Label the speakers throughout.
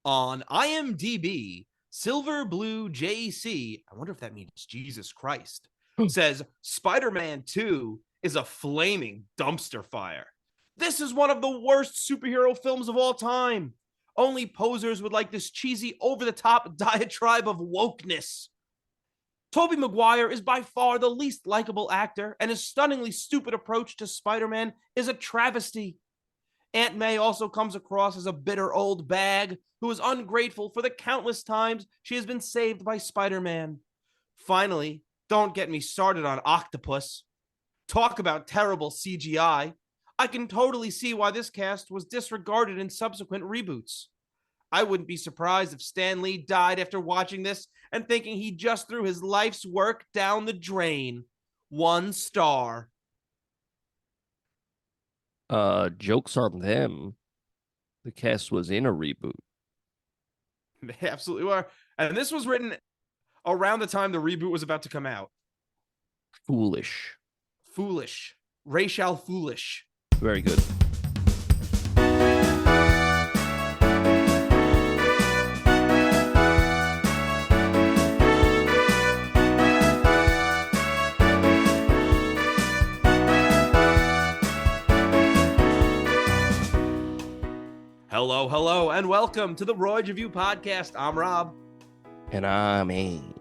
Speaker 1: On IMDb, Silver Blue JC, I wonder if that means Jesus Christ, says Spider-Man 2 is a flaming dumpster fire. This is one of the worst superhero films of all time. Only posers would like this cheesy, over-the-top diatribe of wokeness. Tobey Maguire is by far the least likable actor, and his stunningly stupid approach to Spider-Man is a travesty. Aunt May also comes across as a bitter old bag who is ungrateful for the countless times she has been saved by Spider-Man. Finally, don't get me started on Octopus. Talk about terrible CGI. I can totally see why this cast was disregarded in subsequent reboots. I wouldn't be surprised if Stan Lee died after watching this and thinking he just threw his life's work down the drain. 1 star.
Speaker 2: Jokes on them. The cast was in a reboot.
Speaker 1: They absolutely were. And this was written around the time the reboot was about to come out.
Speaker 2: Foolish.
Speaker 1: Racial foolish.
Speaker 2: Very good.
Speaker 1: Hello, and welcome to the Royd Review Podcast. I'm Rob.
Speaker 2: And I'm Aid.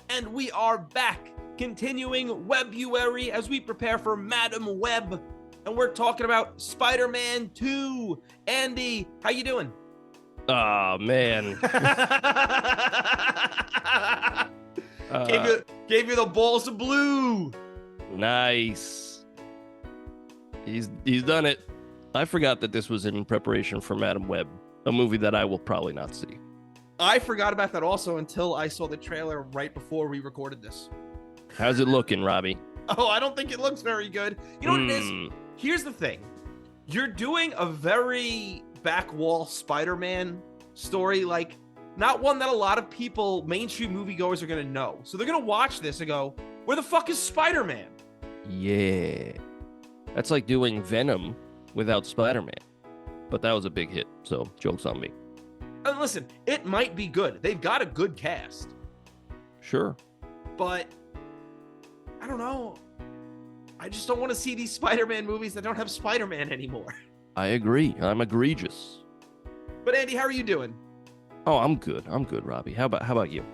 Speaker 1: And we are back, continuing Webruary as we prepare for Madam Web. And we're talking about Spider-Man 2. Andy, how you doing?
Speaker 2: Oh, man.
Speaker 1: Gave you the balls of blue.
Speaker 2: Nice. He's done it. I forgot that this was in preparation for Madam Web, a movie that I will probably not see.
Speaker 1: I forgot about that also until I saw the trailer right before we recorded this.
Speaker 2: How's it looking, Robbie?
Speaker 1: Oh, I don't think it looks very good. You know what it is? Here's the thing. You're doing a very backwall Spider-Man story, like not one that a lot of people, mainstream moviegoers, are going to know. So they're going to watch this and go, where the fuck is Spider-Man?
Speaker 2: Yeah. That's like doing Venom without Spider-Man. But that was a big hit, so joke's on me.
Speaker 1: And listen, it might be good. They've got a good cast.
Speaker 2: Sure.
Speaker 1: But I don't know. I just don't want to see these Spider-Man movies that don't have Spider-Man anymore.
Speaker 2: I agree. I'm egregious.
Speaker 1: But Andy, how are you doing?
Speaker 2: Oh, I'm good, Robbie. How about you?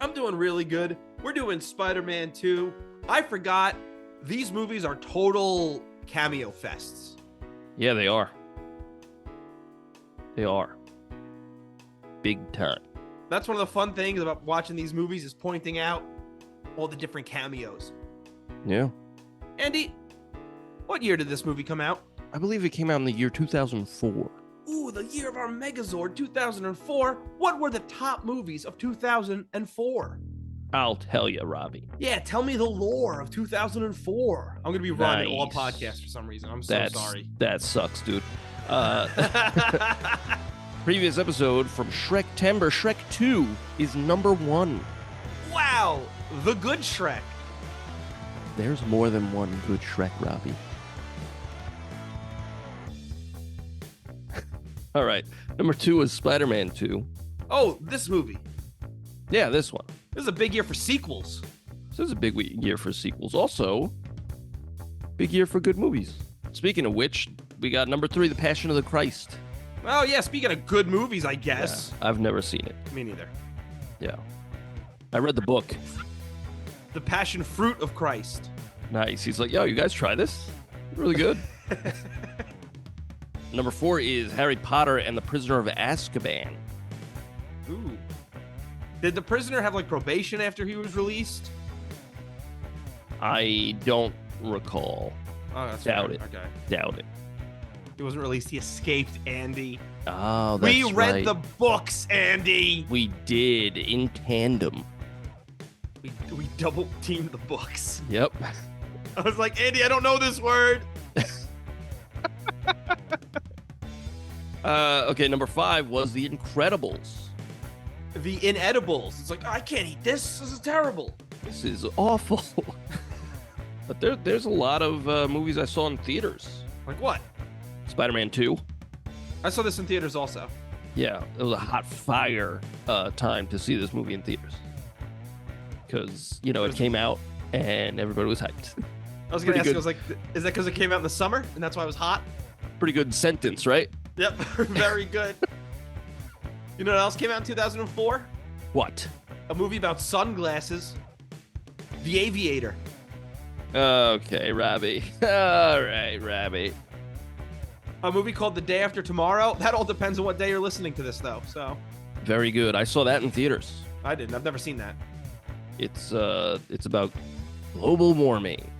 Speaker 1: I'm doing really good. We're doing Spider-Man 2. I forgot these movies are total cameo fests.
Speaker 2: Yeah, they are. They are. Big time.
Speaker 1: That's one of the fun things about watching these movies is pointing out all the different cameos.
Speaker 2: Yeah.
Speaker 1: Andy, what year did this movie come out?
Speaker 2: I believe it came out in the year 2004.
Speaker 1: Ooh, the year of our Megazord, 2004. What were the top movies of 2004?
Speaker 2: I'll tell you, Robbie.
Speaker 1: Yeah, tell me the lore of 2004. I'm going to be running all podcasts for some reason. I'm so sorry.
Speaker 2: That sucks, dude. Previous episode from Shrek-tember, Shrek 2 is number 1.
Speaker 1: Wow, the good Shrek.
Speaker 2: There's more than one good Shrek, Robbie. All right, number 2 is Spider-Man 2.
Speaker 1: Oh, this movie.
Speaker 2: Yeah, this one.
Speaker 1: This is a big year for sequels.
Speaker 2: This is a big year for sequels. Also, big year for good movies. Speaking of which, we got number 3, The Passion of the Christ.
Speaker 1: Oh, yeah, speaking of good movies, I guess.
Speaker 2: Yeah, I've never seen it.
Speaker 1: Me neither.
Speaker 2: Yeah. I read the book.
Speaker 1: The Passion Fruit of Christ.
Speaker 2: Nice. He's like, yo, you guys try this? It's really good. Number 4 is Harry Potter and the Prisoner of Azkaban.
Speaker 1: Ooh. Did the prisoner have, like, probation after he was released?
Speaker 2: I don't recall.
Speaker 1: Oh, that's
Speaker 2: Doubt
Speaker 1: weird.
Speaker 2: it.
Speaker 1: Okay.
Speaker 2: Doubt it.
Speaker 1: He wasn't released. He escaped, Andy.
Speaker 2: Oh, that's right.
Speaker 1: We read the books, Andy.
Speaker 2: We did, in tandem.
Speaker 1: We double teamed the books.
Speaker 2: Yep.
Speaker 1: I was like, Andy, I don't know this word.
Speaker 2: Okay, number 5 was The Incredibles.
Speaker 1: The Inedibles. It's like, oh, I can't eat this. This is terrible.
Speaker 2: This is awful. But there's a lot of movies I saw in theaters.
Speaker 1: Like what?
Speaker 2: Spider-Man 2.
Speaker 1: I saw this in theaters also.
Speaker 2: Yeah, it was a hot fire time to see this movie in theaters. Because, it came out and everybody was hyped.
Speaker 1: I was going to ask, I was like, is that because it came out in the summer and that's why it was hot?
Speaker 2: Pretty good sentence, right?
Speaker 1: Yep, very good. You know what else came out in 2004?
Speaker 2: What?
Speaker 1: A movie about sunglasses. The Aviator.
Speaker 2: Okay, Robbie. All right, Robbie.
Speaker 1: A movie called The Day After Tomorrow. That all depends on what day you're listening to this, though. So.
Speaker 2: Very good. I saw that in theaters.
Speaker 1: I didn't. I've never seen that.
Speaker 2: It's about global warming.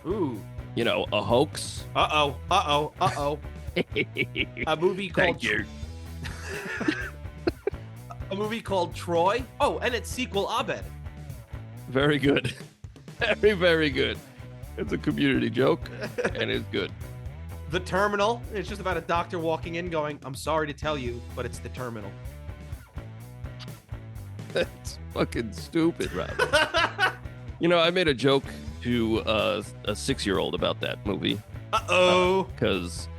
Speaker 1: Ooh.
Speaker 2: A hoax.
Speaker 1: Uh-oh. A movie called...
Speaker 2: Thank you.
Speaker 1: A movie called Troy. Oh, and its sequel, Abed.
Speaker 2: Very good. Very, very good. It's a community joke, and it's good.
Speaker 1: The Terminal. It's just about a doctor walking in going, I'm sorry to tell you, but it's the terminal.
Speaker 2: That's fucking stupid, Rob. I made a joke to a 6-year-old about that movie.
Speaker 1: Uh-oh.
Speaker 2: Because,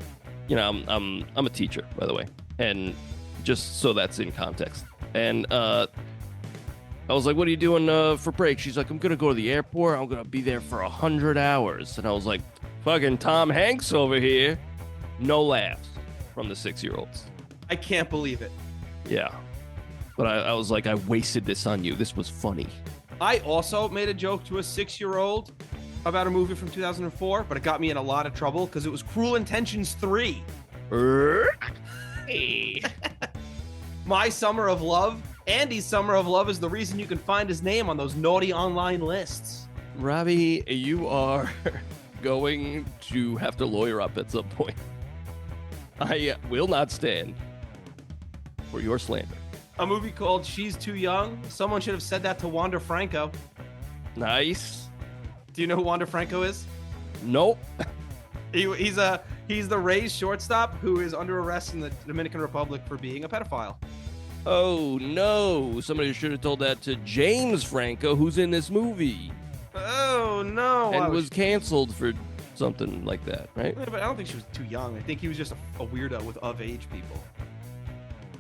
Speaker 2: I'm a teacher, by the way, and just so that's in context. And I was like, what are you doing for break? She's like, I'm going to go to the airport. I'm going to be there for 100 hours. And I was like, fucking Tom Hanks over here. No laughs from the 6-year-olds.
Speaker 1: I can't believe it.
Speaker 2: Yeah. But I was like, I wasted this on you. This was funny.
Speaker 1: I also made a joke to a 6-year-old about a movie from 2004, but it got me in a lot of trouble because it was Cruel Intentions 3. My Summer of Love. Andy's Summer of Love is the reason you can find his name on those naughty online lists.
Speaker 2: Robbie, you are going to have to lawyer up at some point. I will not stand for your slander.
Speaker 1: A movie called She's Too Young. Someone should have said that to Wander Franco.
Speaker 2: Nice.
Speaker 1: Do you know who Wander Franco is?
Speaker 2: Nope.
Speaker 1: He's the Rays shortstop who is under arrest in the Dominican Republic for being a pedophile.
Speaker 2: Oh, no. Somebody should have told that to James Franco, who's in this movie.
Speaker 1: Oh, no.
Speaker 2: And was canceled for something like that, right?
Speaker 1: Yeah, but I don't think she was too young. I think he was just a weirdo with of-age people.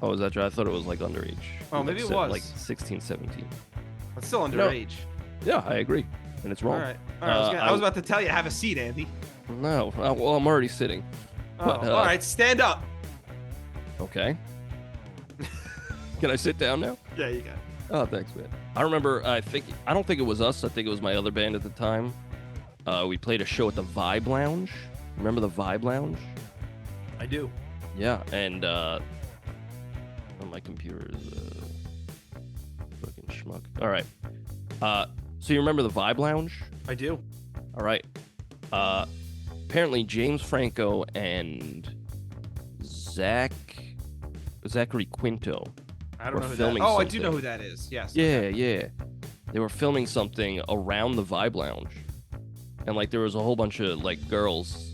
Speaker 2: Oh, is that true? I thought it was like underage.
Speaker 1: Oh, maybe it was.
Speaker 2: Like 16, 17.
Speaker 1: It's still underage.
Speaker 2: No. Yeah, I agree. And it's wrong.
Speaker 1: All right. I was about to tell you to have a seat, Andy.
Speaker 2: No. Well, I'm already sitting.
Speaker 1: Oh,
Speaker 2: But,
Speaker 1: all right. Stand up.
Speaker 2: Okay. Can I sit down now?
Speaker 1: Yeah, you got it.
Speaker 2: Oh, thanks, man. I remember, I don't think it was us. I think it was my other band at the time. We played a show at the Vibe Lounge. Remember the Vibe Lounge?
Speaker 1: I do.
Speaker 2: Yeah, and my computer is fucking schmuck. All right. So you remember the Vibe Lounge?
Speaker 1: I do.
Speaker 2: All right. Apparently James Franco and Zachary Quinto.
Speaker 1: I don't know who
Speaker 2: filming
Speaker 1: that is. Oh, I
Speaker 2: something.
Speaker 1: do know who that is. Yes.
Speaker 2: Yeah. They were filming something around the Vibe Lounge. And there was a whole bunch of girls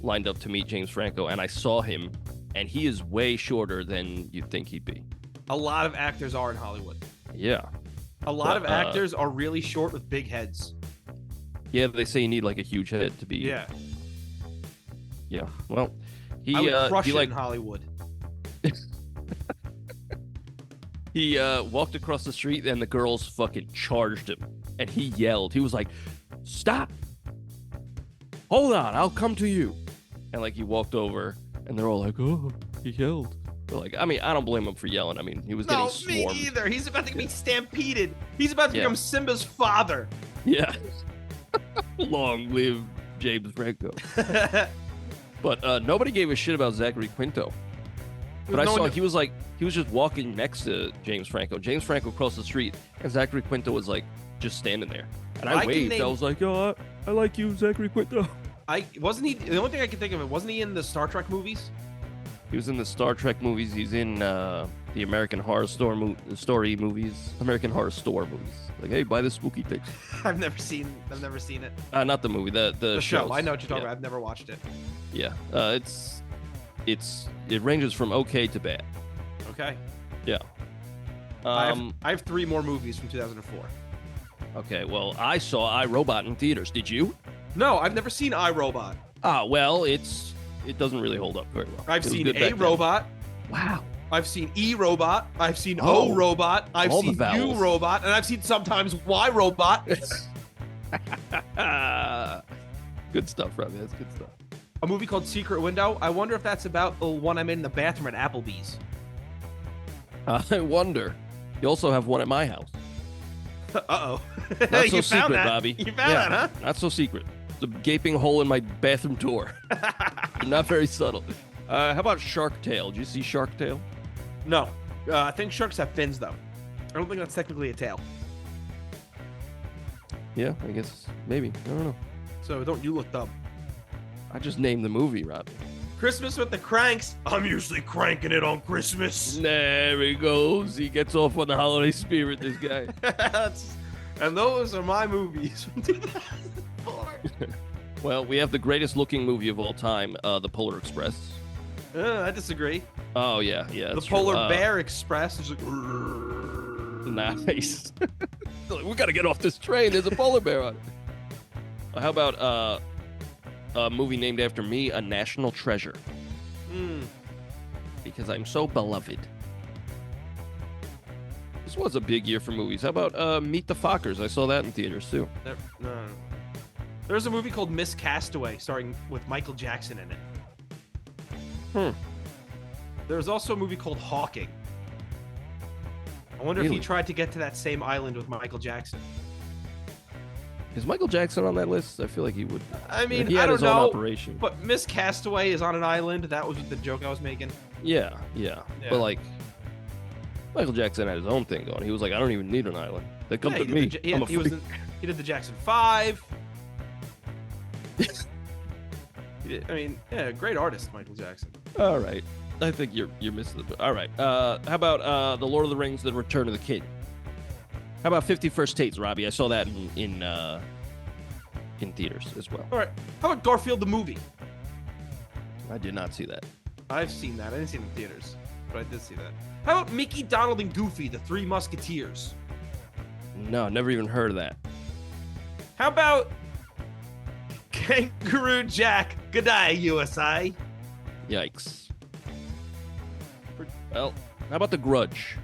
Speaker 2: lined up to meet James Franco, and I saw him, and he is way shorter than you'd think he'd be.
Speaker 1: A lot of actors are in Hollywood.
Speaker 2: Yeah.
Speaker 1: A lot of actors are really short with big heads.
Speaker 2: Yeah, they say you need a huge head to be.
Speaker 1: Yeah.
Speaker 2: Yeah. Well,
Speaker 1: I would crush it in Hollywood.
Speaker 2: He walked across the street and the girls fucking charged him. And he yelled. He was like, "Stop! Hold on, I'll come to you." And he walked over and they're all like, "Oh, he yelled." But I don't blame him for yelling. He was getting swarmed.
Speaker 1: No, me either. He's about to be stampeded. He's about to become Simba's father.
Speaker 2: Yeah. Long live James Franco. But nobody gave a shit about Zachary Quinto. But I saw he was just walking next to James Franco. James Franco crossed the street, and Zachary Quinto was just standing there. And I waved. I was like, "Yo, I like you, Zachary Quinto."
Speaker 1: Wasn't he? The only thing I can think of wasn't he in the Star Trek movies?
Speaker 2: He was in the Star Trek movies. He's in the American Horror Story movies. American Horror Store movies. Hey, buy this spooky thing.
Speaker 1: I've never seen it.
Speaker 2: Not the movie. The
Speaker 1: show. I know what you're talking about. I've never watched it.
Speaker 2: Yeah. It ranges from okay to bad.
Speaker 1: Okay.
Speaker 2: Yeah.
Speaker 1: I have 3 more movies from 2004.
Speaker 2: Okay. Well, I saw iRobot in theaters. Did you?
Speaker 1: No, I've never seen iRobot.
Speaker 2: Well, it doesn't really hold up very well.
Speaker 1: I've seen A Robot.
Speaker 2: Wow.
Speaker 1: I've seen E Robot. I've seen
Speaker 2: Oh.
Speaker 1: O Robot. I've
Speaker 2: All the
Speaker 1: seen U
Speaker 2: vowels.
Speaker 1: Robot, and I've seen sometimes Y Robot.
Speaker 2: Good stuff, Robbie. That's good stuff.
Speaker 1: A movie called Secret Window. I wonder if that's about the one I made in the bathroom at Applebee's.
Speaker 2: I wonder. You also have one at my house.
Speaker 1: Uh-oh.
Speaker 2: Not so
Speaker 1: You found
Speaker 2: secret,
Speaker 1: that.
Speaker 2: Bobby.
Speaker 1: You found that, huh?
Speaker 2: Not so secret. It's a gaping hole in my bathroom door. Not very subtle. How about Shark Tale? Did you see Shark Tale?
Speaker 1: No. I think sharks have fins, though. I don't think that's technically a tail.
Speaker 2: Yeah, I guess maybe. I don't know.
Speaker 1: So don't you look dumb.
Speaker 2: I just named the movie, Robbie.
Speaker 1: Christmas with the Cranks. I'm usually cranking it on Christmas.
Speaker 2: There he goes. He gets off on the holiday spirit, this guy.
Speaker 1: And those are my movies from 2004.
Speaker 2: Well, we have the greatest looking movie of all time, The Polar Express.
Speaker 1: I disagree.
Speaker 2: Oh, yeah.
Speaker 1: The
Speaker 2: that's
Speaker 1: Polar
Speaker 2: true.
Speaker 1: Bear Express is like...
Speaker 2: Nice. We got to get off this train. There's a polar bear on it. How about a movie named after me, A National Treasure? Because I'm so beloved. This was a big year for movies. How about Meet the Fockers? I saw that in theaters, too.
Speaker 1: No. There's a movie called Miss Castaway starring with Michael Jackson in it. There's also a movie called Hawking. I wonder if he
Speaker 2: Really?
Speaker 1: tried to get to that same island with Michael Jackson.
Speaker 2: Is Michael Jackson on that list? I feel like he would.
Speaker 1: I mean,
Speaker 2: he
Speaker 1: I
Speaker 2: had
Speaker 1: don't
Speaker 2: his own
Speaker 1: know,
Speaker 2: operation.
Speaker 1: but Miss Castaway is on an island. That was the joke I was making.
Speaker 2: Yeah.
Speaker 1: Yeah.
Speaker 2: But, like, Michael Jackson had his own thing going. He was like, I don't even need an island. They come
Speaker 1: Yeah,
Speaker 2: to
Speaker 1: he
Speaker 2: me.
Speaker 1: did
Speaker 2: I'm a
Speaker 1: he was
Speaker 2: freak.
Speaker 1: he did the Jackson 5. I mean, yeah, great artist, Michael Jackson.
Speaker 2: All right. I think you're missing the. All right. How about The Lord of the Rings: The Return of the King? How about 50 First Dates, Robbie? I saw that in theaters as well.
Speaker 1: All right. How about Garfield the movie?
Speaker 2: I did not see that.
Speaker 1: I've seen that. I didn't see it in theaters, but I did see that. How about Mickey, Donald, and Goofy, the Three Musketeers?
Speaker 2: No, never even heard of that.
Speaker 1: How about Kangaroo Jack? Good day, USA.
Speaker 2: Yikes. Well, how about The Grudge?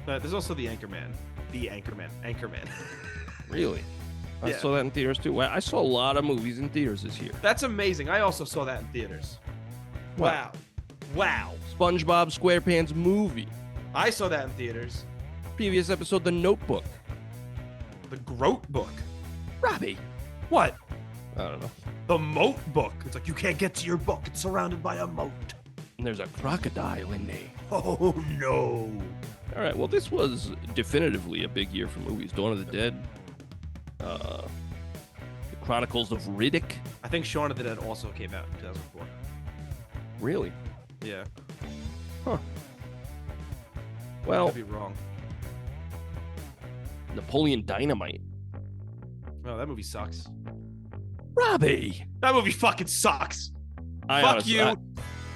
Speaker 1: There's also the Anchorman. The Anchorman.
Speaker 2: Really? I
Speaker 1: Yeah.
Speaker 2: saw that in theaters too. Wow, I saw a lot of movies in theaters this year.
Speaker 1: That's amazing. I also saw that in theaters. Wow.
Speaker 2: SpongeBob SquarePants movie.
Speaker 1: I saw that in theaters.
Speaker 2: Previous episode, The Notebook.
Speaker 1: The Groat Book.
Speaker 2: Robbie.
Speaker 1: What?
Speaker 2: I don't know.
Speaker 1: The Moat Book. It's like you can't get to your book. It's surrounded by a moat.
Speaker 2: And there's a crocodile in there.
Speaker 1: Oh, no.
Speaker 2: All right, well, this was definitively a big year for movies. Dawn of the Dead, The Chronicles of Riddick.
Speaker 1: I think Shaun of the Dead also came out in 2004.
Speaker 2: Really?
Speaker 1: Yeah.
Speaker 2: Huh.
Speaker 1: I
Speaker 2: Well,
Speaker 1: could be wrong.
Speaker 2: Napoleon Dynamite.
Speaker 1: Oh, that movie sucks.
Speaker 2: Robbie!
Speaker 1: That movie fucking sucks.
Speaker 2: I
Speaker 1: Fuck
Speaker 2: honestly-
Speaker 1: you.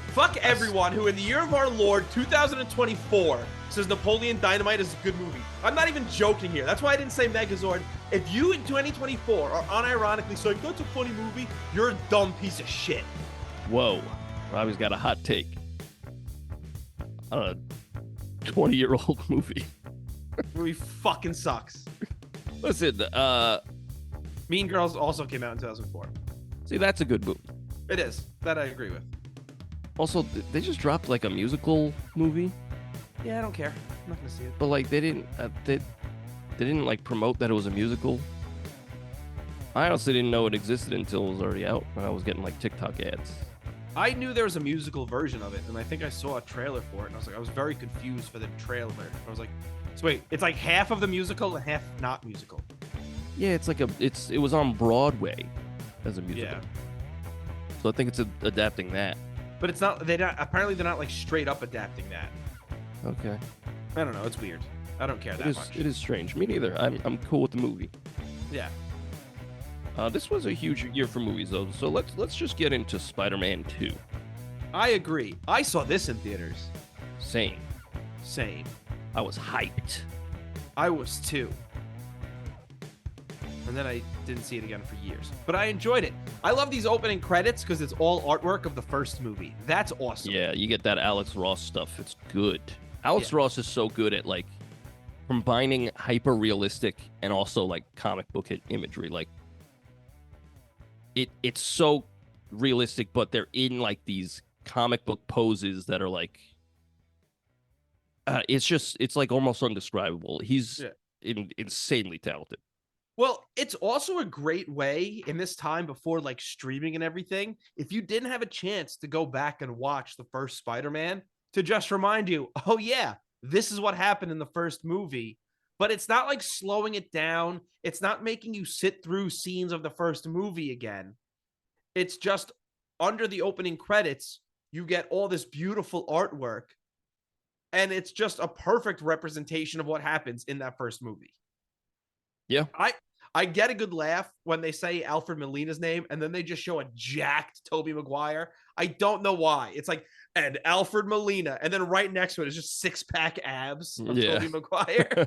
Speaker 1: Fuck everyone who, in the year of our Lord 2024, says Napoleon Dynamite is a good movie. I'm not even joking here. That's why I didn't say Megazord. If you in 2024 are unironically saying that's a funny movie, you're a dumb piece of shit.
Speaker 2: Whoa. Robbie's got a hot take on a 20-year-old movie.
Speaker 1: Movie fucking sucks.
Speaker 2: Listen,
Speaker 1: Mean Girls also came out in 2004.
Speaker 2: see, that's a good movie.
Speaker 1: It is. That I agree with.
Speaker 2: Also, they just dropped like a musical movie,
Speaker 1: Yeah, I don't care. I'm not gonna see it.
Speaker 2: but like they didn't like promote that it was a musical. I honestly didn't know it existed until it was already out, and I was getting like TikTok ads.
Speaker 1: I knew there was a musical version of it, and I think I saw a trailer for it, and I was very confused for the trailer. I was like, so wait, it's like half of the musical and half not musical.
Speaker 2: Yeah, it's like it was on Broadway as a musical.
Speaker 1: Yeah.
Speaker 2: So I think it's adapting that.
Speaker 1: But it's not, apparently they're not like straight up adapting that.
Speaker 2: Okay.
Speaker 1: I don't know, it's weird. I don't care that much.
Speaker 2: It is strange. Me neither. I'm cool with the movie.
Speaker 1: Yeah.
Speaker 2: This was a huge year for movies though. So let's just get into Spider-Man 2.
Speaker 1: I agree. I saw this in theaters.
Speaker 2: Same.
Speaker 1: Same.
Speaker 2: I was hyped.
Speaker 1: I was too. And then I didn't see it again for years. But I enjoyed it. I love these opening credits because it's all artwork of the first movie. That's awesome.
Speaker 2: Yeah, you get that Alex Ross stuff. It's good. Alex Ross is so good at, like, combining hyper-realistic and also, like, comic book imagery. Like, it's so realistic, but they're in, like, these comic book poses that are, like... it's like almost undescribable. He's insanely talented.
Speaker 1: Well, it's also a great way in this time before like streaming and everything. If you didn't have a chance to go back and watch the first Spider-Man, to just remind you, oh yeah, this is what happened in the first movie. But it's not like slowing it down. It's not making you sit through scenes of the first movie again. It's just under the opening credits, you get all this beautiful artwork. And it's just a perfect representation of what happens in that first movie.
Speaker 2: Yeah.
Speaker 1: I get a good laugh when they say Alfred Molina's name and then they just show a jacked Tobey Maguire. I don't know why. It's like, and Alfred Molina. And then right next to it is just six-pack abs of Tobey Maguire.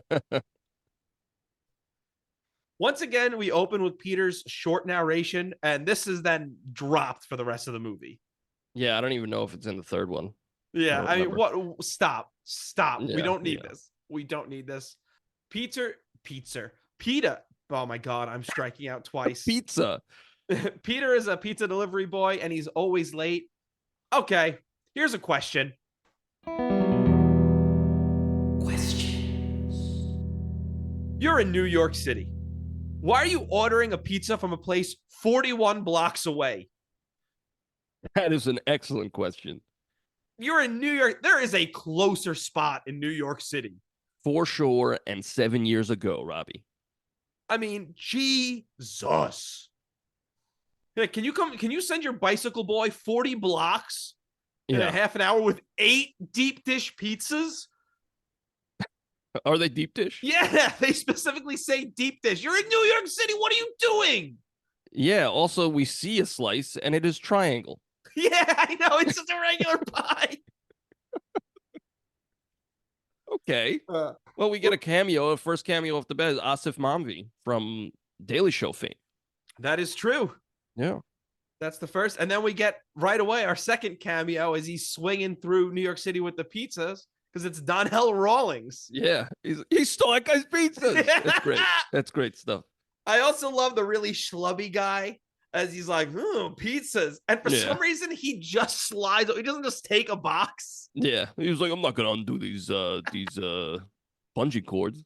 Speaker 1: Once again, we open with Peter's short narration, and this is then dropped for the rest of the movie.
Speaker 2: Yeah, I don't even know if it's in the third one.
Speaker 1: Yeah, I mean, what? Stop.
Speaker 2: Yeah,
Speaker 1: we don't need this. We don't need this. Peter. Oh my God, I'm striking out twice.
Speaker 2: Pizza.
Speaker 1: Peter is a pizza delivery boy, and he's always late. Okay, here's a question. You're in New York City. Why are you ordering a pizza from a place 41 blocks away?
Speaker 2: That is an excellent question.
Speaker 1: You're in New York. There is a closer spot in New York City.
Speaker 2: For sure, and 7 years ago, Robbie.
Speaker 1: I mean, Jesus. Can you send your bicycle boy 40 blocks in a half an hour with 8 deep dish pizzas?
Speaker 2: Are they deep dish?
Speaker 1: Yeah, they specifically say deep dish. You're in New York City. What are you doing?
Speaker 2: Yeah, also, we see a slice, and it is triangle.
Speaker 1: Yeah, I know. It's just a regular pie.
Speaker 2: Okay. Well, we get a first cameo off the bat is Asif Mamvi from Daily Show fame. That is true. Yeah.
Speaker 1: That's the first. And then we get right away our second cameo as he's swinging through New York City with the pizzas because it's Donnell Rawlings.
Speaker 2: Yeah. He stole that guy's pizzas. That's great. That's great stuff.
Speaker 1: I also love the really schlubby guy as he's like, pizzas. And for some reason, he just slides. He doesn't just take a box.
Speaker 2: Yeah. He was like, I'm not going to undo these bungee cords.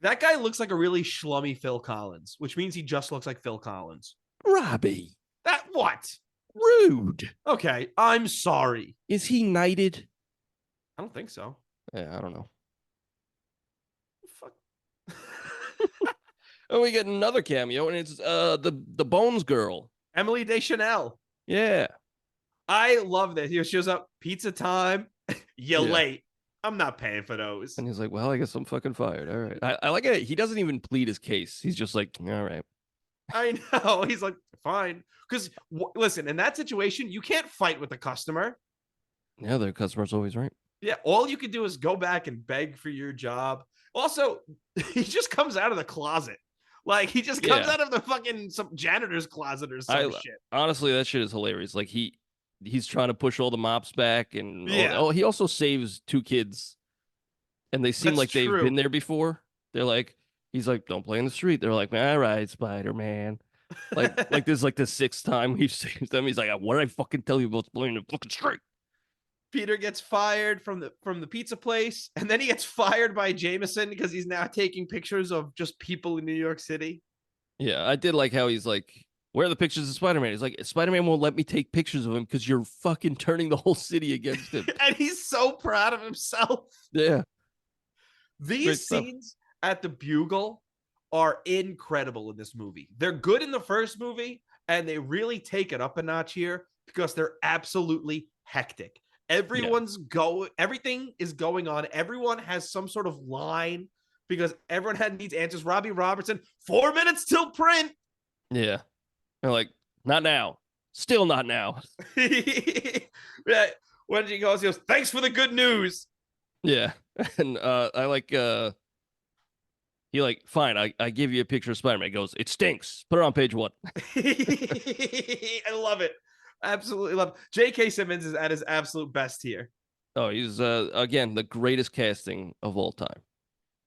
Speaker 1: That guy looks like a really schlummy Phil Collins, which means he just looks like Phil Collins.
Speaker 2: Robbie.
Speaker 1: That what?
Speaker 2: Rude.
Speaker 1: Okay, I'm sorry.
Speaker 2: Is he knighted?
Speaker 1: I don't think so.
Speaker 2: Yeah, I don't know.
Speaker 1: Fuck.
Speaker 2: Oh, we get another cameo, and it's the Bones girl,
Speaker 1: Emily Deschanel.
Speaker 2: Yeah,
Speaker 1: I love this. He shows up, pizza time. You're late. I'm not paying for those.
Speaker 2: And he's like, "Well, I guess I'm fucking fired." All right. I like it. He doesn't even plead his case. He's just like, "All right."
Speaker 1: I know. He's like, "Fine." Because listen, in that situation, you can't fight with the customer.
Speaker 2: Yeah, the customer's always right.
Speaker 1: Yeah, all you can do is go back and beg for your job. Also, he just comes out of the closet. Like, he just comes out of the fucking some janitor's closet or some shit.
Speaker 2: Honestly, that shit is hilarious. Like, he's trying to push all the mops back. And he also saves 2 kids. And they seem like they've been there before. They're like, he's like, don't play in the street. They're like, all right, Spider-Man. Like this is like the 6th time we've saved them. He's like, what did I fucking tell you about playing in the fucking street?
Speaker 1: Peter gets fired from the pizza place, and then he gets fired by Jameson because he's now taking pictures of just people in New York City.
Speaker 2: Yeah, I did like how he's like, where are the pictures of Spider-Man? He's like, Spider-Man won't let me take pictures of him because you're fucking turning the whole city against him.
Speaker 1: And he's so proud of himself.
Speaker 2: Yeah.
Speaker 1: These scenes at the Bugle are incredible in this movie. They're good in the first movie, and they really take it up a notch here because they're absolutely hectic. Everything is going on. Everyone has some sort of line because everyone needs answers. Robbie Robertson, 4 minutes till print.
Speaker 2: Yeah. They're like, not now. Still not now.
Speaker 1: Yeah. When he goes, thanks for the good news.
Speaker 2: Yeah. And I like He like, fine, I give you a picture of Spider-Man. He goes, it stinks. Put it on page 1.
Speaker 1: I love it. Absolutely love it. J.K. Simmons is at his absolute best here.
Speaker 2: Oh, he's again the greatest casting of all time.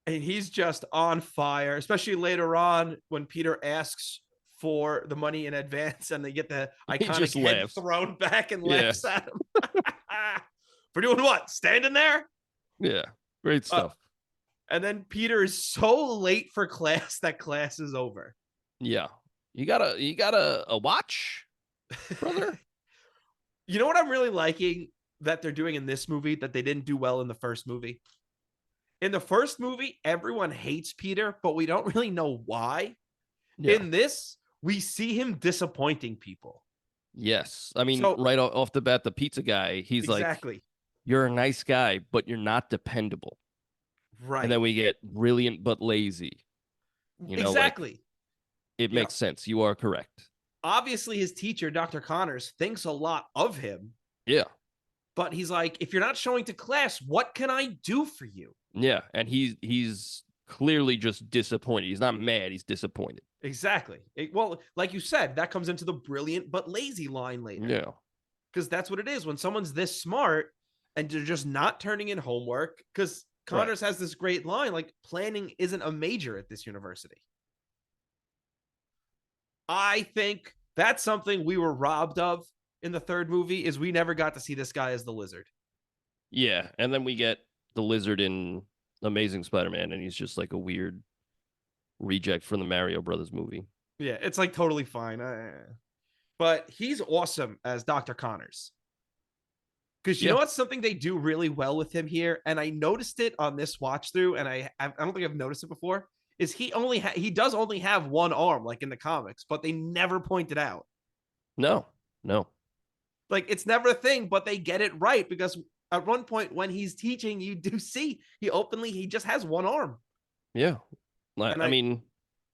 Speaker 1: And he's just on fire, especially later on when Peter asks for the money in advance and they get the iconic head thrown back and laughs at him. For doing what? Standing there?
Speaker 2: Yeah. Great stuff.
Speaker 1: And then Peter is so late for class that class is over.
Speaker 2: Yeah. You got a watch, brother?
Speaker 1: You know what I'm really liking that they're doing in this movie that they didn't do well in the first movie? In the first movie, everyone hates Peter, but we don't really know why. Yeah. In this, we see him disappointing people.
Speaker 2: Yes. I mean, right off the bat, the pizza guy, he's exactly like, you're a nice guy, but you're not dependable.
Speaker 1: Right.
Speaker 2: And then we get brilliant but lazy. You know,
Speaker 1: exactly.
Speaker 2: Like, it makes sense. You are correct.
Speaker 1: Obviously, his teacher, Dr. Connors, thinks a lot of him.
Speaker 2: Yeah.
Speaker 1: But he's like, if you're not showing to class, what can I do for you?
Speaker 2: Yeah. And he's clearly just disappointed. He's not mad. He's disappointed.
Speaker 1: Exactly. Well, like you said, that comes into the brilliant but lazy line later.
Speaker 2: Yeah.
Speaker 1: Because that's what it is. When someone's this smart and they're just not turning in homework, because Connors has this great line, like, planning isn't a major at this university. I think that's something we were robbed of in the third movie, is we never got to see this guy as the Lizard.
Speaker 2: Yeah, and then we get the Lizard in Amazing Spider-Man, and he's just like a weird reject from the Mario Brothers movie.
Speaker 1: Yeah, it's like totally fine. But he's awesome as Dr. Connors. Because you know what's something they do really well with him here, and I noticed it on this watch through, and I don't think I've noticed it before, is he does only have one arm, like in the comics, but they never point it out.
Speaker 2: No.
Speaker 1: Like, it's never a thing, but they get it right, because at one point when he's teaching, you do see he just has one arm.
Speaker 2: Yeah. I mean,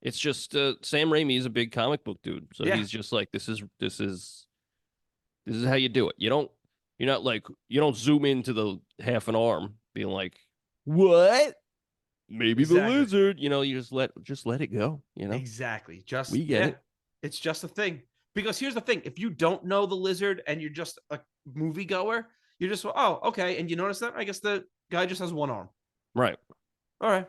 Speaker 2: it's just Sam Raimi is a big comic book dude, so he's just like, this is how you do it. You're not like, you don't zoom into the half an arm being like, what? Maybe the Lizard, you just let it go,
Speaker 1: Exactly.
Speaker 2: We get it.
Speaker 1: It's just a thing. Because here's the thing, if you don't know the Lizard and you're just a moviegoer, you're just, oh, okay. And you notice that? I guess the guy just has one arm.
Speaker 2: Right.
Speaker 1: All right.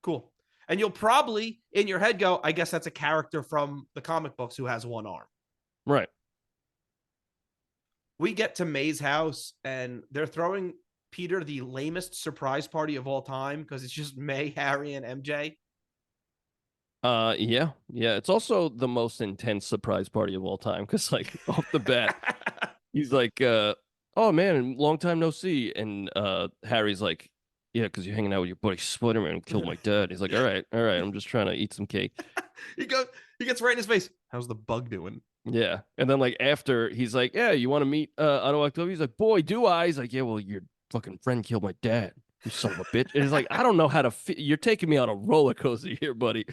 Speaker 1: Cool. And you'll probably in your head go, I guess that's a character from the comic books who has one arm.
Speaker 2: Right.
Speaker 1: We get to May's house and they're throwing Peter the lamest surprise party of all time because it's just May, Harry, and MJ.
Speaker 2: Yeah. It's also the most intense surprise party of all time because, like, off the bat, he's like, "Oh man, long time no see," and Harry's like, "Yeah, because you're hanging out with your buddy Spider-Man who killed my dad." He's like, "All right, I'm just trying to eat some cake."
Speaker 1: He gets right in his face. How's the bug doing?
Speaker 2: Yeah, and then like after he's like, "Yeah, you want to meet Otto Octavius?" He's like, "Boy, do I?" He's like, "Yeah, well, your fucking friend killed my dad. You son of a bitch." And he's like, "I don't know how to. You're taking me on a roller coaster here, buddy."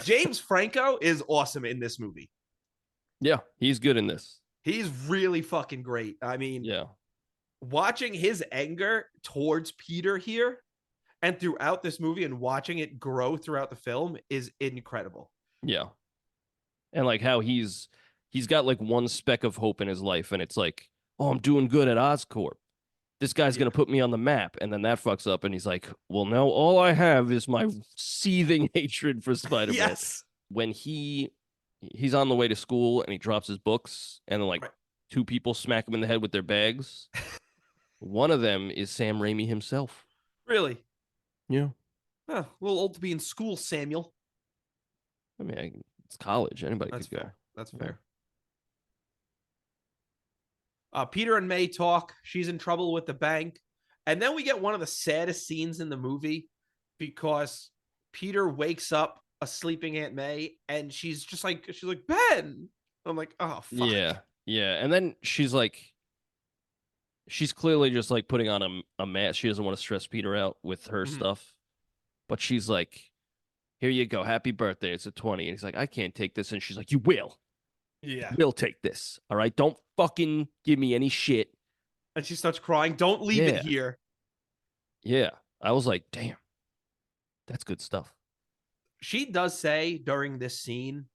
Speaker 1: James Franco is awesome in this movie.
Speaker 2: Yeah, he's good in this.
Speaker 1: He's really fucking great. I mean, watching his anger towards Peter here and throughout this movie and watching it grow throughout the film is incredible.
Speaker 2: Yeah. And like how he's got like one speck of hope in his life and it's like, oh, I'm doing good at Oscorp. This guy's going to put me on the map. And then that fucks up. And he's like, well, no, all I have is my seething hatred for Spider-Man.
Speaker 1: Yes.
Speaker 2: When he's on the way to school and he drops his books and then like two people smack him in the head with their bags. One of them is Sam Raimi himself.
Speaker 1: Really?
Speaker 2: Yeah.
Speaker 1: Huh, a little old to be in school, Samuel.
Speaker 2: I mean, it's college. Anybody could go.
Speaker 1: That's fair. Peter and May talk. She's in trouble with the bank. And then we get one of the saddest scenes in the movie because Peter wakes up a sleeping Aunt May and she's like, Ben. I'm like, oh, fuck.
Speaker 2: Yeah. And then she's clearly just like putting on a mask. She doesn't want to stress Peter out with her stuff. But she's like, here you go. Happy birthday. It's a 20. And he's like, I can't take this. And she's like, you will.
Speaker 1: Yeah.
Speaker 2: We'll take this. All right. Don't fucking give me any shit.
Speaker 1: And she starts crying. Don't leave it here.
Speaker 2: Yeah. I was like, damn. That's good stuff.
Speaker 1: She does say during this scene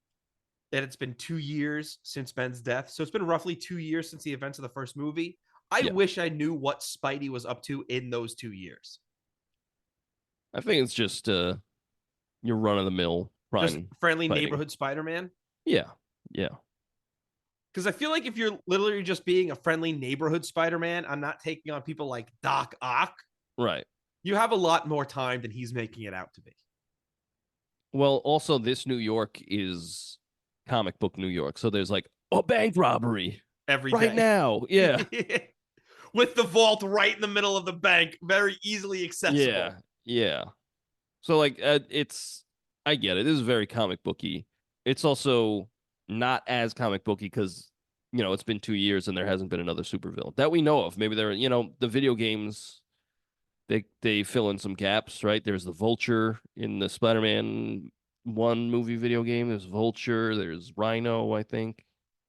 Speaker 1: that it's been 2 years since Ben's death. So it's been roughly 2 years since the events of the first movie. I wish I knew what Spidey was up to in those 2 years.
Speaker 2: I think it's just your run-of-the-mill
Speaker 1: just friendly
Speaker 2: fighting.
Speaker 1: Neighborhood Spider-Man.
Speaker 2: Yeah.
Speaker 1: Because I feel like if you're literally just being a friendly neighborhood Spider-Man, I'm not taking on people like Doc Ock.
Speaker 2: Right.
Speaker 1: You have a lot more time than he's making it out to be.
Speaker 2: Well, also this New York is comic book New York. So there's like a bank robbery
Speaker 1: every
Speaker 2: right
Speaker 1: day.
Speaker 2: now. Yeah.
Speaker 1: With the vault right in the middle of the bank, very easily accessible.
Speaker 2: Yeah. So like I get it. This is very comic booky. It's also not as comic booky because it's been 2 years and there hasn't been another supervillain that we know of. Maybe there, the video games, they fill in some gaps, right? There's the Vulture in the Spider-Man 1 movie video game. There's Vulture. There's Rhino, I think.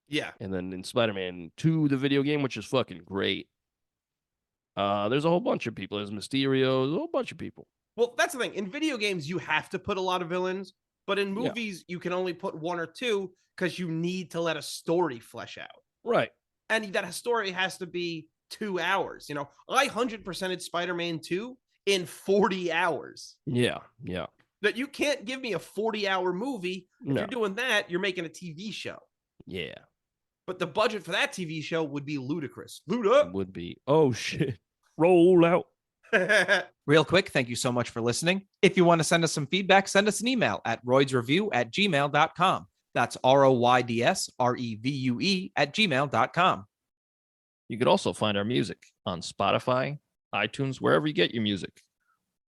Speaker 1: Yeah.
Speaker 2: And then in Spider-Man 2, the video game, which is fucking great. There's a whole bunch of people. There's Mysterio. There's a whole bunch of people.
Speaker 1: Well, that's the thing. In video games, you have to put a lot of villains, but in movies, you can only put 1 or 2 because you need to let a story flesh out.
Speaker 2: Right.
Speaker 1: And that story has to be 2 hours. I 100%ed Spider-Man 2 in 40 hours.
Speaker 2: Yeah.
Speaker 1: That you can't give me a 40-hour movie. If you're doing that, you're making a TV show.
Speaker 2: Yeah.
Speaker 1: But the budget for that TV show would be ludicrous. Luda!
Speaker 2: Would be. Oh, shit. Roll out.
Speaker 3: Real quick, thank you so much for listening. If you want to send us some feedback, send us an email at roydsreview@gmail.com. That's ROYDSREVUE@gmail.com.
Speaker 2: You could also find our music on Spotify, iTunes, wherever you get your music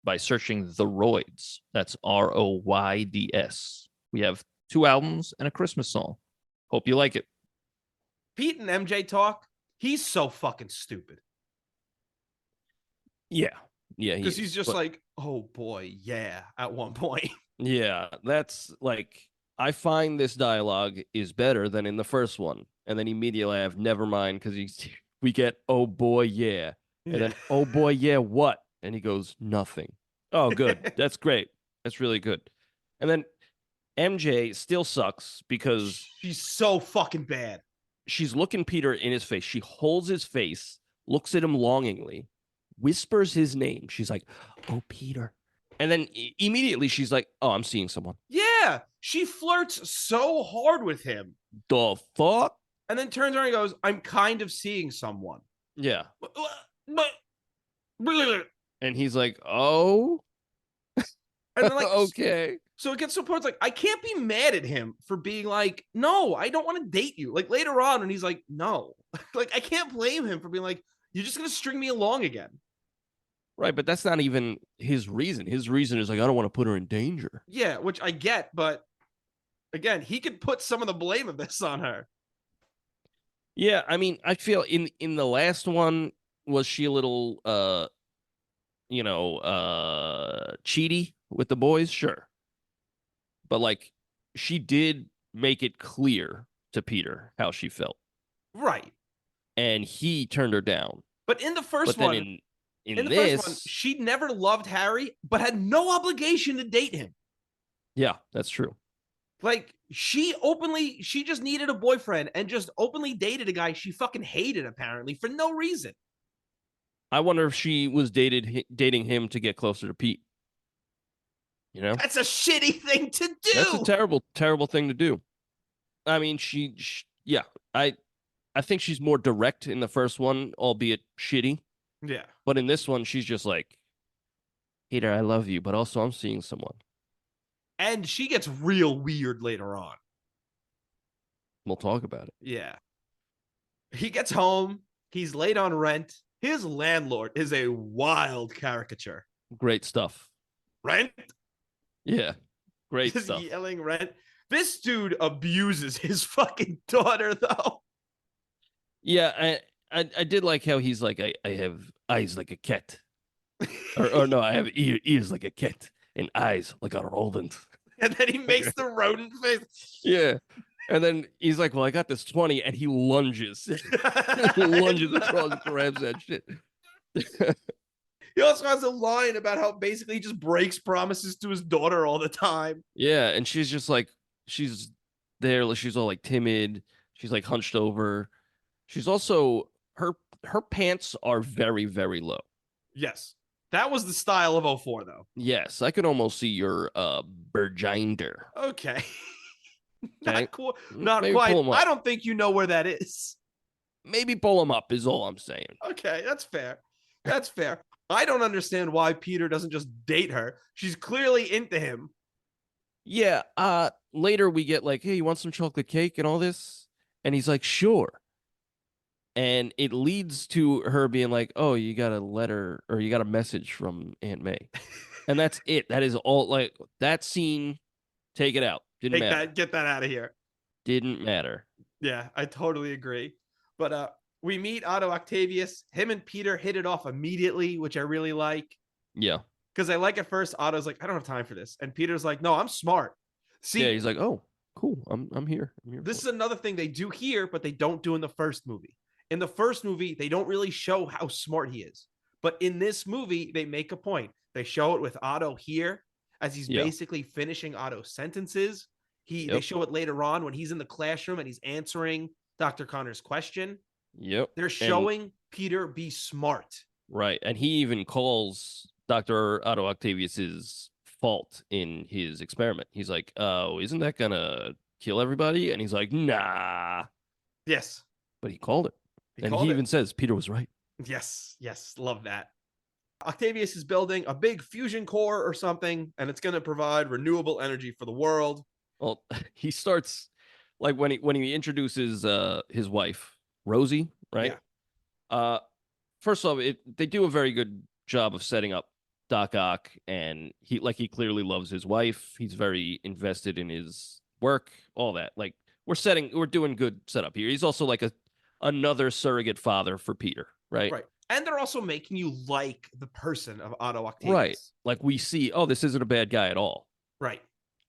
Speaker 2: by searching The Royds. That's ROYDS. We have 2 albums and a Christmas song. Hope you like it.
Speaker 1: Pete and MJ talk. He's so fucking stupid.
Speaker 2: Yeah.
Speaker 1: Because he's just like, oh boy, yeah, at one point.
Speaker 2: Yeah, that's like, I find this dialogue is better than in the first one. And then immediately I have never mind because we get, oh boy, yeah. And then, oh boy, yeah, what? And he goes, nothing. Oh, good. That's great. That's really good. And then MJ still sucks because
Speaker 1: she's so fucking bad.
Speaker 2: She's looking Peter in his face. She holds his face, looks at him longingly, whispers his name. She's like, oh, Peter. And then immediately she's like, oh, I'm seeing someone.
Speaker 1: Yeah. She flirts so hard with him.
Speaker 2: The fuck?
Speaker 1: And then turns around and goes, I'm kind of seeing someone.
Speaker 2: Yeah.
Speaker 1: But
Speaker 2: and he's like, oh.
Speaker 1: And then like,
Speaker 2: okay.
Speaker 1: So it gets to a point, it's like, I can't be mad at him for being like, no, I don't want to date you. Like later on, and he's like, no. Like, I can't blame him for being like, you're just going to string me along again.
Speaker 2: Right, but that's not even his reason. His reason is like, I don't want to put her in danger.
Speaker 1: Yeah, which I get, but again, he could put some of the blame of this on her.
Speaker 2: Yeah, I mean, I feel in the last one, was she a little, cheaty with the boys? Sure. But, like, she did make it clear to Peter how she felt.
Speaker 1: Right.
Speaker 2: And he turned her down.
Speaker 1: But in the first one, in the first one, she never loved Harry, but had no obligation to date him.
Speaker 2: Yeah, that's true.
Speaker 1: Like, she just needed a boyfriend and just openly dated a guy she fucking hated, apparently, for no reason.
Speaker 2: I wonder if she was dating him to get closer to Pete. You know?
Speaker 1: That's a shitty thing to do.
Speaker 2: That's a terrible, terrible thing to do. I mean, yeah, I think she's more direct in the first one, albeit shitty.
Speaker 1: Yeah.
Speaker 2: But in this one, she's just like, Peter, I love you, but also I'm seeing someone.
Speaker 1: And she gets real weird later on.
Speaker 2: We'll talk about it.
Speaker 1: Yeah. He gets home. He's late on rent. His landlord is a wild caricature.
Speaker 2: Great stuff.
Speaker 1: Rent?
Speaker 2: Yeah. Great
Speaker 1: Just
Speaker 2: stuff.
Speaker 1: Yelling rent. This dude abuses his fucking daughter, though.
Speaker 2: Yeah, I did like how he's like, I have eyes like a cat. or no, I have ears like a cat and eyes like a rodent.
Speaker 1: And then he makes the rodent face.
Speaker 2: Yeah. And then he's like, well, I got this 20, and he lunges. He lunges across and grabs that shit.
Speaker 1: He also has a line about how basically he just breaks promises to his daughter all the time.
Speaker 2: Yeah, and she's just like, she's there, like, she's all like timid. She's like hunched over. She's also her pants are very, very low.
Speaker 1: Yes. That was the style of '04, though.
Speaker 2: Yes, I could almost see your Berginder.
Speaker 1: Okay.
Speaker 2: Okay?
Speaker 1: Not
Speaker 2: Maybe
Speaker 1: quite.
Speaker 2: pull 'em up.
Speaker 1: I don't think you know where that is.
Speaker 2: Maybe pull him up is all I'm saying.
Speaker 1: Okay, that's fair. That's fair. I don't understand why Peter doesn't just date her. She's clearly into him.
Speaker 2: Yeah, later we get like, hey, you want some chocolate cake and all this? And he's like, sure. And it leads to her being like, oh, you got a letter or you got a message from Aunt May. And that's it. That is all. Like, that scene, take it out. Didn't matter.
Speaker 1: Get that out of here.
Speaker 2: Didn't matter.
Speaker 1: Yeah, I totally agree. But we meet Otto Octavius. Him and Peter hit it off immediately, which I really like.
Speaker 2: Yeah.
Speaker 1: Because I like at first, Otto's like, I don't have time for this. And Peter's like, no, I'm smart. See,
Speaker 2: Yeah, he's like, oh, cool. I'm here.
Speaker 1: This is another thing they do here, but they don't do in the first movie. In the first movie, they don't really show how smart he is. But in this movie, they make a point. They show it with Otto here as he's basically finishing Otto's sentences. They show it later on when he's in the classroom and he's answering Dr. Connor's question.
Speaker 2: Yep.
Speaker 1: They're showing Peter be smart.
Speaker 2: Right. And he even calls Dr. Otto Octavius's fault in his experiment. He's like, oh, isn't that going to kill everybody? And he's like, nah.
Speaker 1: Yes.
Speaker 2: But he called it. He even says Peter was right.
Speaker 1: Yes. Love that. Octavius is building a big fusion core or something, and it's going to provide renewable energy for the world.
Speaker 2: Well, he starts like when he introduces his wife, Rosie, right? Yeah. First off, they do a very good job of setting up Doc Ock, and he clearly loves his wife. He's very invested in his work, all that. Like we're doing good setup here. He's also like another surrogate father for Peter, right?
Speaker 1: Right. And they're also making you like the person of Otto Octavius.
Speaker 2: Right. Like we see, oh, this isn't a bad guy at all.
Speaker 1: Right.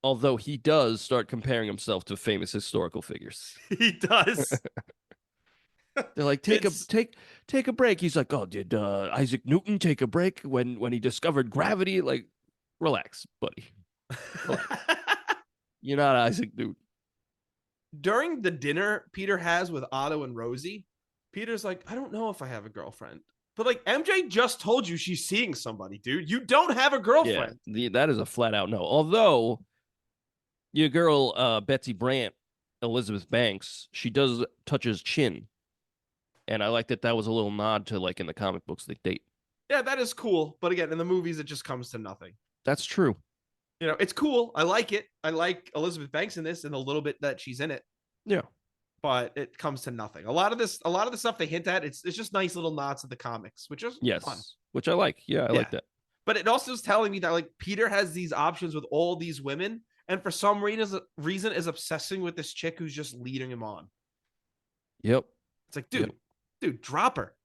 Speaker 2: Although he does start comparing himself to famous historical figures.
Speaker 1: He does.
Speaker 2: They're like, take a break. He's like, oh, did Isaac Newton take a break when he discovered gravity? Like, relax, buddy. Relax. You're not Isaac Newton.
Speaker 1: During the dinner Peter has with Otto and Rosie, Peter's like, I don't know if I have a girlfriend. But like, MJ just told you she's seeing somebody, dude. You don't have a girlfriend.
Speaker 2: Yeah, that is a flat out no. Although your girl, Betsy Brandt, Elizabeth Banks, she does touch his chin. And I like that was a little nod to like in the comic books they date.
Speaker 1: Yeah, that is cool. But again, in the movies, it just comes to nothing.
Speaker 2: That's true.
Speaker 1: You know, it's cool. I like it. I like Elizabeth Banks in this and a little bit that she's in it.
Speaker 2: Yeah.
Speaker 1: But it comes to nothing. A lot of the stuff they hint at, it's just nice little nods to the comics, which is fun.
Speaker 2: Which I like. Yeah, I like that.
Speaker 1: But it also is telling me that like Peter has these options with all these women, and for some reason is obsessing with this chick who's just leading him on.
Speaker 2: Yep.
Speaker 1: It's like, dude, drop her.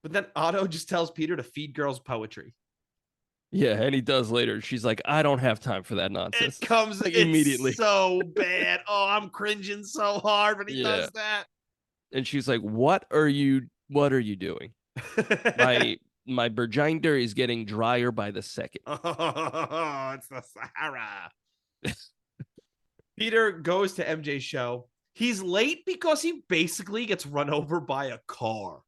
Speaker 1: But then Otto just tells Peter to feed girls poetry.
Speaker 2: Yeah, and he does later. She's like, I don't have time for that nonsense.
Speaker 1: It comes like, immediately. So bad. Oh, I'm cringing so hard when he does that.
Speaker 2: And she's like, What are you doing? My Berginder is getting drier by the second.
Speaker 1: Oh, it's the Sahara. Peter goes to MJ's show. He's late because he basically gets run over by a car.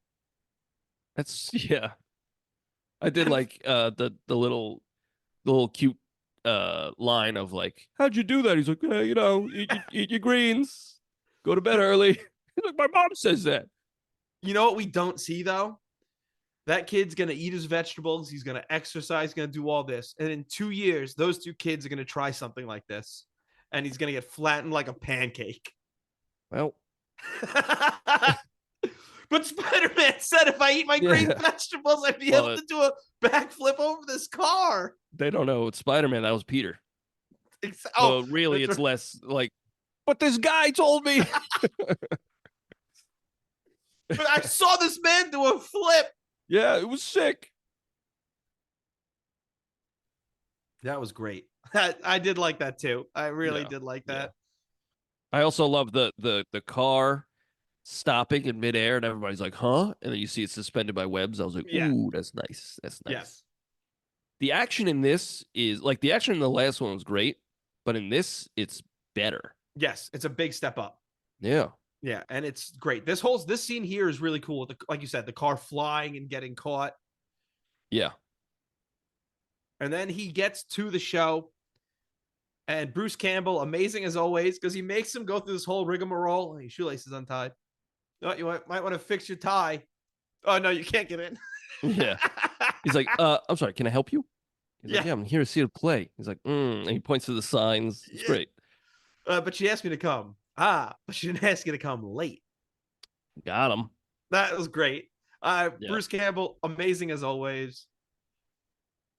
Speaker 2: I did like the little cute line of like, how'd you do that? He's like, eat your greens, go to bed early. He's like, my mom says that.
Speaker 1: You know what we don't see though? That kid's gonna eat his vegetables. He's gonna exercise. Gonna do all this, and in 2 years, those two kids are gonna try something like this, and he's gonna get flattened like a pancake.
Speaker 2: Well.
Speaker 1: But Spider-Man said if I eat my green vegetables, I'd be able to do a backflip over this car.
Speaker 2: They don't know. It's Spider-Man. That was Peter. So really, it's less like, but this guy told me.
Speaker 1: But I saw this man do a flip.
Speaker 2: Yeah, it was sick.
Speaker 1: That was great. I did like that too. I really did like that.
Speaker 2: I also love the car stopping in midair, and everybody's like, "Huh?" And then you see it suspended by webs. I was like,
Speaker 1: Yeah.
Speaker 2: "Ooh, that's nice. That's nice."
Speaker 1: Yes.
Speaker 2: The action in this is like the action in the last one was great, but in this, it's better.
Speaker 1: Yes, it's a big step up.
Speaker 2: Yeah.
Speaker 1: Yeah, and it's great. This scene here is really cool. Like you said, the car flying and getting caught.
Speaker 2: Yeah.
Speaker 1: And then he gets to the show. And Bruce Campbell, amazing as always, because he makes him go through this whole rigmarole. His shoelace is untied. Oh, you might want to fix your tie. Oh, no, you can't get in.
Speaker 2: Yeah. He's like, I'm sorry, can I help you? He's like,
Speaker 1: Yeah.
Speaker 2: yeah, I'm here to see you play. He's like, and he points to the signs. It's
Speaker 1: Yeah.
Speaker 2: great.
Speaker 1: But she asked me to come. But she didn't ask you to come late.
Speaker 2: Got him.
Speaker 1: That was great. Bruce Campbell, amazing as always.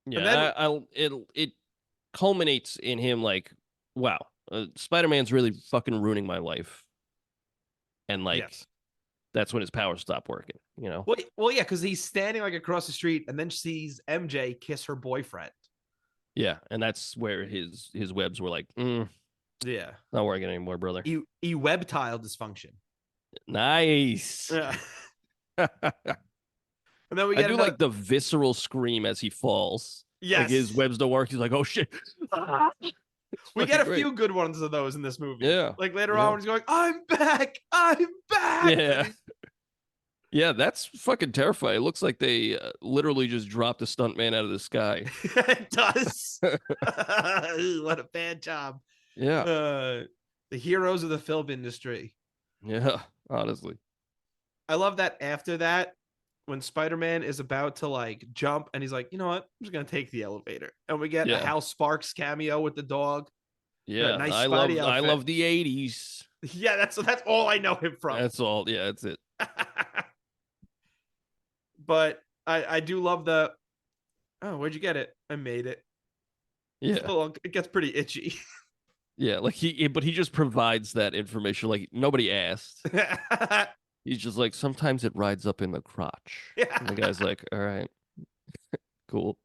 Speaker 2: Yeah,
Speaker 1: And then,
Speaker 2: it culminates in him like, wow, Spider-Man's really fucking ruining my life. And like,
Speaker 1: yes.
Speaker 2: That's when his powers stop working, you know?
Speaker 1: Well, yeah, because he's standing like across the street and then sees MJ kiss her boyfriend.
Speaker 2: Yeah, and that's where his webs were like,
Speaker 1: yeah,
Speaker 2: not working anymore, brother.
Speaker 1: Web tile dysfunction.
Speaker 2: Nice.
Speaker 1: Yeah. And then we
Speaker 2: I do like the visceral scream as he falls.
Speaker 1: Yes.
Speaker 2: Like his webs don't work. He's like, oh shit.
Speaker 1: We get a few good ones of those in this movie.
Speaker 2: Yeah.
Speaker 1: Like later on when he's going, I'm back.
Speaker 2: Yeah. Yeah, that's fucking terrifying. It looks like they literally just dropped a stuntman out of the sky.
Speaker 1: It does. What a bad job.
Speaker 2: Yeah.
Speaker 1: The heroes of the film industry.
Speaker 2: Yeah, honestly.
Speaker 1: I love that after that, when Spider-Man is about to like jump and he's like, you know what? I'm just going to take the elevator. And we get a Hal Sparks cameo with the dog.
Speaker 2: Yeah,
Speaker 1: nice
Speaker 2: I love the 80s.
Speaker 1: Yeah, that's all I know him from.
Speaker 2: That's all. Yeah, that's it.
Speaker 1: But I do love the, oh, where'd you get it? I made it.
Speaker 2: Yeah.
Speaker 1: It gets pretty itchy.
Speaker 2: Yeah, like but he just provides that information. Like nobody asked. He's just like, sometimes it rides up in the crotch.
Speaker 1: Yeah.
Speaker 2: And the guy's like, all right, cool.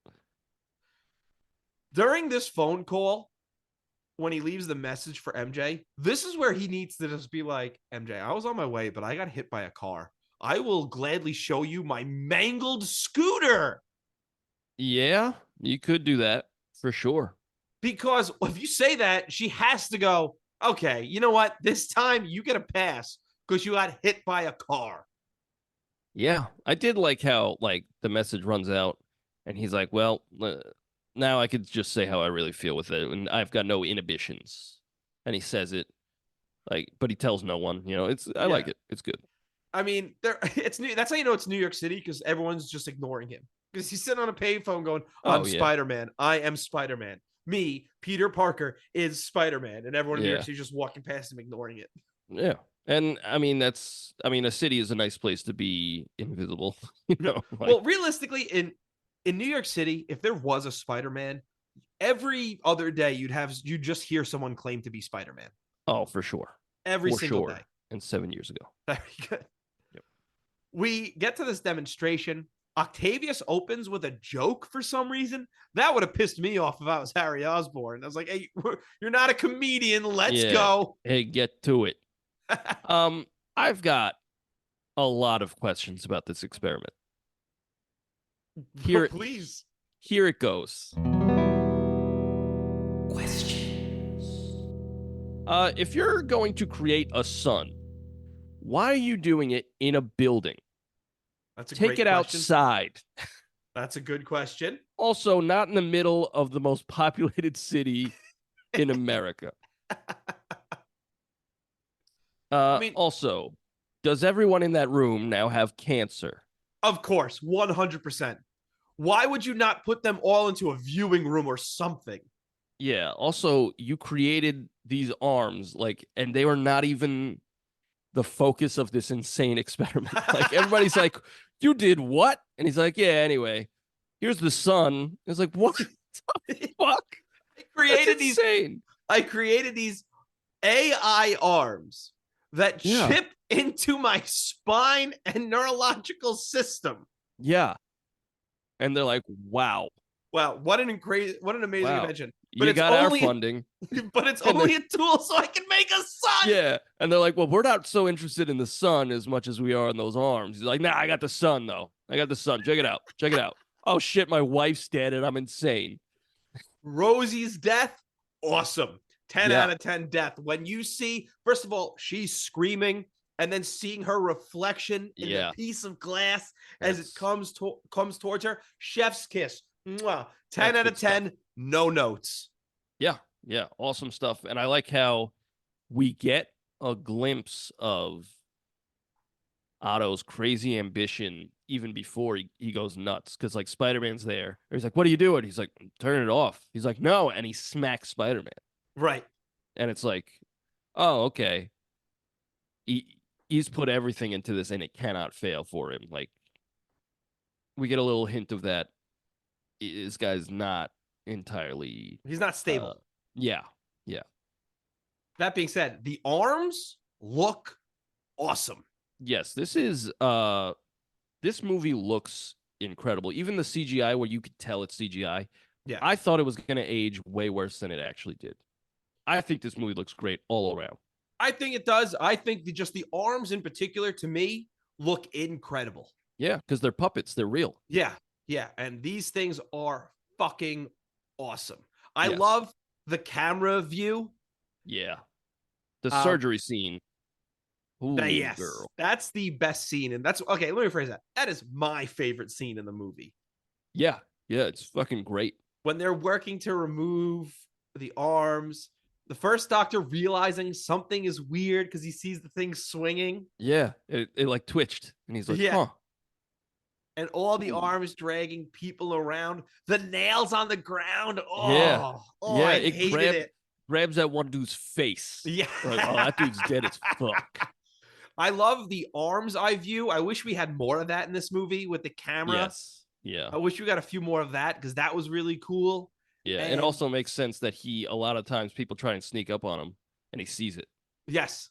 Speaker 1: During this phone call, when he leaves the message for MJ, this is where he needs to just be like, MJ, I was on my way, but I got hit by a car. I will gladly show you my mangled scooter.
Speaker 2: Yeah, you could do that for sure.
Speaker 1: Because if you say that, she has to go, okay, you know what? This time you get a pass because you got hit by a car.
Speaker 2: Yeah, I did like how like the message runs out and he's like, well, now I could just say how I really feel with it, and I've got no inhibitions. And he says it, like, but he tells no one. You know, I like it. It's good.
Speaker 1: I mean, it's new. That's how you know it's New York City, because everyone's just ignoring him. Because he's sitting on a payphone going, I'm Spider-Man. I am Spider-Man. Me, Peter Parker, is Spider-Man. And everyone in New York City is just walking past him, ignoring it.
Speaker 2: Yeah. And I mean, a city is a nice place to be invisible. You know, like,
Speaker 1: well, realistically, in New York City, if there was a Spider-Man, every other day you'd just hear someone claim to be Spider-Man.
Speaker 2: Oh, for sure.
Speaker 1: Every single day.
Speaker 2: And 7 years ago.
Speaker 1: Very good. Yep. We get to this demonstration. Octavius opens with a joke for some reason. That would have pissed me off if I was Harry Osborn. I was like, hey, you're not a comedian. Let's go.
Speaker 2: Hey, get to it. I've got a lot of questions about this experiment.
Speaker 1: Please.
Speaker 2: Here it goes.
Speaker 3: Questions.
Speaker 2: If you're going to create a sun, why are you doing it in a building?
Speaker 1: That's a
Speaker 2: Take
Speaker 1: great
Speaker 2: it
Speaker 1: question.
Speaker 2: outside.
Speaker 1: That's a good question.
Speaker 2: Also, not in the middle of the most populated city in America. Also, does everyone in that room now have cancer?
Speaker 1: Of course, 100%. Why would you not put them all into a viewing room or something?
Speaker 2: Yeah. Also, you created these arms, like, and they were not even the focus of this insane experiment. Like, everybody's like, you did what? And he's like, yeah, anyway, here's the sun. It's like, what the fuck?
Speaker 1: I created these AI arms that chip into my spine and neurological system.
Speaker 2: Yeah. And they're like, wow.
Speaker 1: Wow, what an amazing
Speaker 2: Wow.
Speaker 1: invention. But
Speaker 2: You
Speaker 1: it's
Speaker 2: got
Speaker 1: only
Speaker 2: our funding.
Speaker 1: but it's
Speaker 2: And
Speaker 1: only a tool so I can make a sun.
Speaker 2: Yeah. And they're like, well, we're not so interested in the sun as much as we are in those arms. He's like, nah, I got the sun, though. I got the sun. Check it out. Check it out. Oh, shit, my wife's dead and I'm insane.
Speaker 1: Rosie's death, awesome. 10
Speaker 2: Yeah.
Speaker 1: out of 10 death. When you see, first of all, she's screaming and then seeing her reflection in the piece of glass as it comes towards her, chef's kiss. Mwah. 10 out of 10, stuff. No notes.
Speaker 2: Yeah, yeah, awesome stuff. And I like how we get a glimpse of Otto's crazy ambition even before he goes nuts. Because, like, Spider-Man's there. He's like, what are you doing? He's like, turn it off. He's like, no. And he smacks Spider-Man.
Speaker 1: Right.
Speaker 2: And it's like, oh, okay. He's put everything into this, and it cannot fail for him. Like, we get a little hint of that. This guy's not entirely...
Speaker 1: He's not stable.
Speaker 2: Yeah.
Speaker 1: That being said, the arms look awesome.
Speaker 2: Yes, this movie looks incredible. Even the CGI, where you could tell it's CGI.
Speaker 1: Yeah.
Speaker 2: I thought it was going to age way worse than it actually did. I think this movie looks great all around.
Speaker 1: I think it does. I think just the arms in particular, to me, look incredible.
Speaker 2: Yeah, because they're puppets. They're real.
Speaker 1: Yeah. And these things are fucking awesome. I love the camera view.
Speaker 2: Yeah. The surgery scene. Ooh,
Speaker 1: yes,
Speaker 2: girl.
Speaker 1: That's the best scene. And that's okay. Let me rephrase that. That is my favorite scene in the movie.
Speaker 2: Yeah. It's fucking great.
Speaker 1: When they're working to remove the arms, the first doctor realizing something is weird because he sees the thing swinging.
Speaker 2: Yeah. It like twitched. And he's like, huh.
Speaker 1: And all the arms dragging people around, the nails on the ground. I hated it.
Speaker 2: Grabs that one dude's face.
Speaker 1: Yeah.
Speaker 2: Like, oh, that dude's dead as fuck.
Speaker 1: I love the arms eye view. I wish we had more of that in this movie with the camera.
Speaker 2: Yes. Yeah.
Speaker 1: I wish we got a few more of that because that was really cool.
Speaker 2: Yeah. And it also makes sense that a lot of times people try and sneak up on him and he sees it.
Speaker 1: Yes.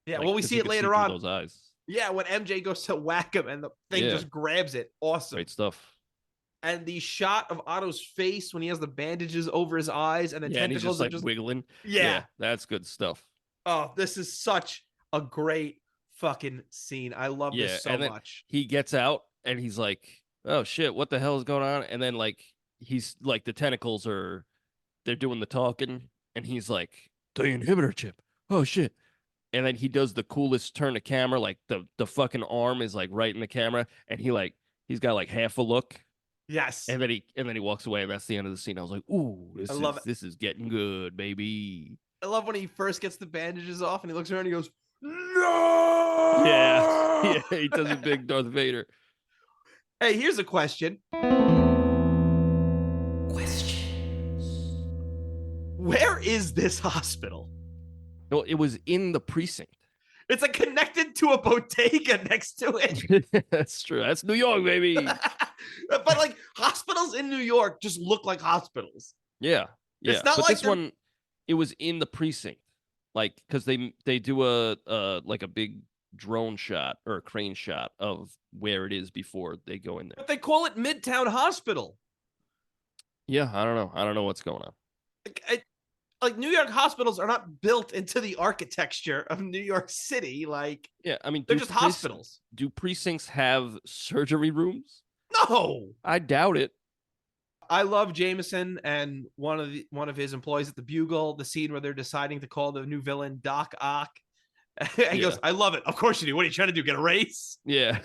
Speaker 1: Yeah.
Speaker 2: Like,
Speaker 1: well, we see it later on.
Speaker 2: Those eyes.
Speaker 1: Yeah. When MJ goes to whack him and the thing just grabs it. Awesome.
Speaker 2: Great stuff.
Speaker 1: And the shot of Otto's face when he has the bandages over his eyes and the tentacles
Speaker 2: and he's just wiggling.
Speaker 1: Yeah,
Speaker 2: that's good stuff.
Speaker 1: Oh, this is such a great fucking scene. I love this so much.
Speaker 2: He gets out and he's like, "Oh shit, what the hell is going on?" And then like he's like the tentacles they're doing the talking, and he's like, "The inhibitor chip. Oh shit." And then he does the coolest turn of camera, like the fucking arm is like right in the camera, and he's got like half a look.
Speaker 1: Yes.
Speaker 2: And then he walks away, and that's the end of the scene. I was like, ooh, this is getting good, baby.
Speaker 1: I love when he first gets the bandages off and he looks around and he goes, no!
Speaker 2: Yeah, he does a big Darth Vader.
Speaker 1: Hey, here's a question. Where is this hospital?
Speaker 2: Well, it was in the precinct.
Speaker 1: It's like connected to a bodega next to it.
Speaker 2: That's true. That's New York, baby.
Speaker 1: But like hospitals in New York just look like hospitals.
Speaker 2: Yeah.
Speaker 1: It's not
Speaker 2: but
Speaker 1: like
Speaker 2: this one, it was in the precinct, like because they do a like a big drone shot or a crane shot of where it is before they go in there.
Speaker 1: But they call it Midtown Hospital.
Speaker 2: Yeah, I don't know what's going on.
Speaker 1: Like New York hospitals are not built into the architecture of New York City. Like,
Speaker 2: yeah, I mean,
Speaker 1: they're just hospitals.
Speaker 2: Do precincts have surgery rooms?
Speaker 1: No,
Speaker 2: I doubt it.
Speaker 1: I love Jameson and one of his employees at the Bugle. The scene where they're deciding to call the new villain Doc Ock. He goes, "I love it. Of course you do. What are you trying to do? Get a raise?"
Speaker 2: Yeah.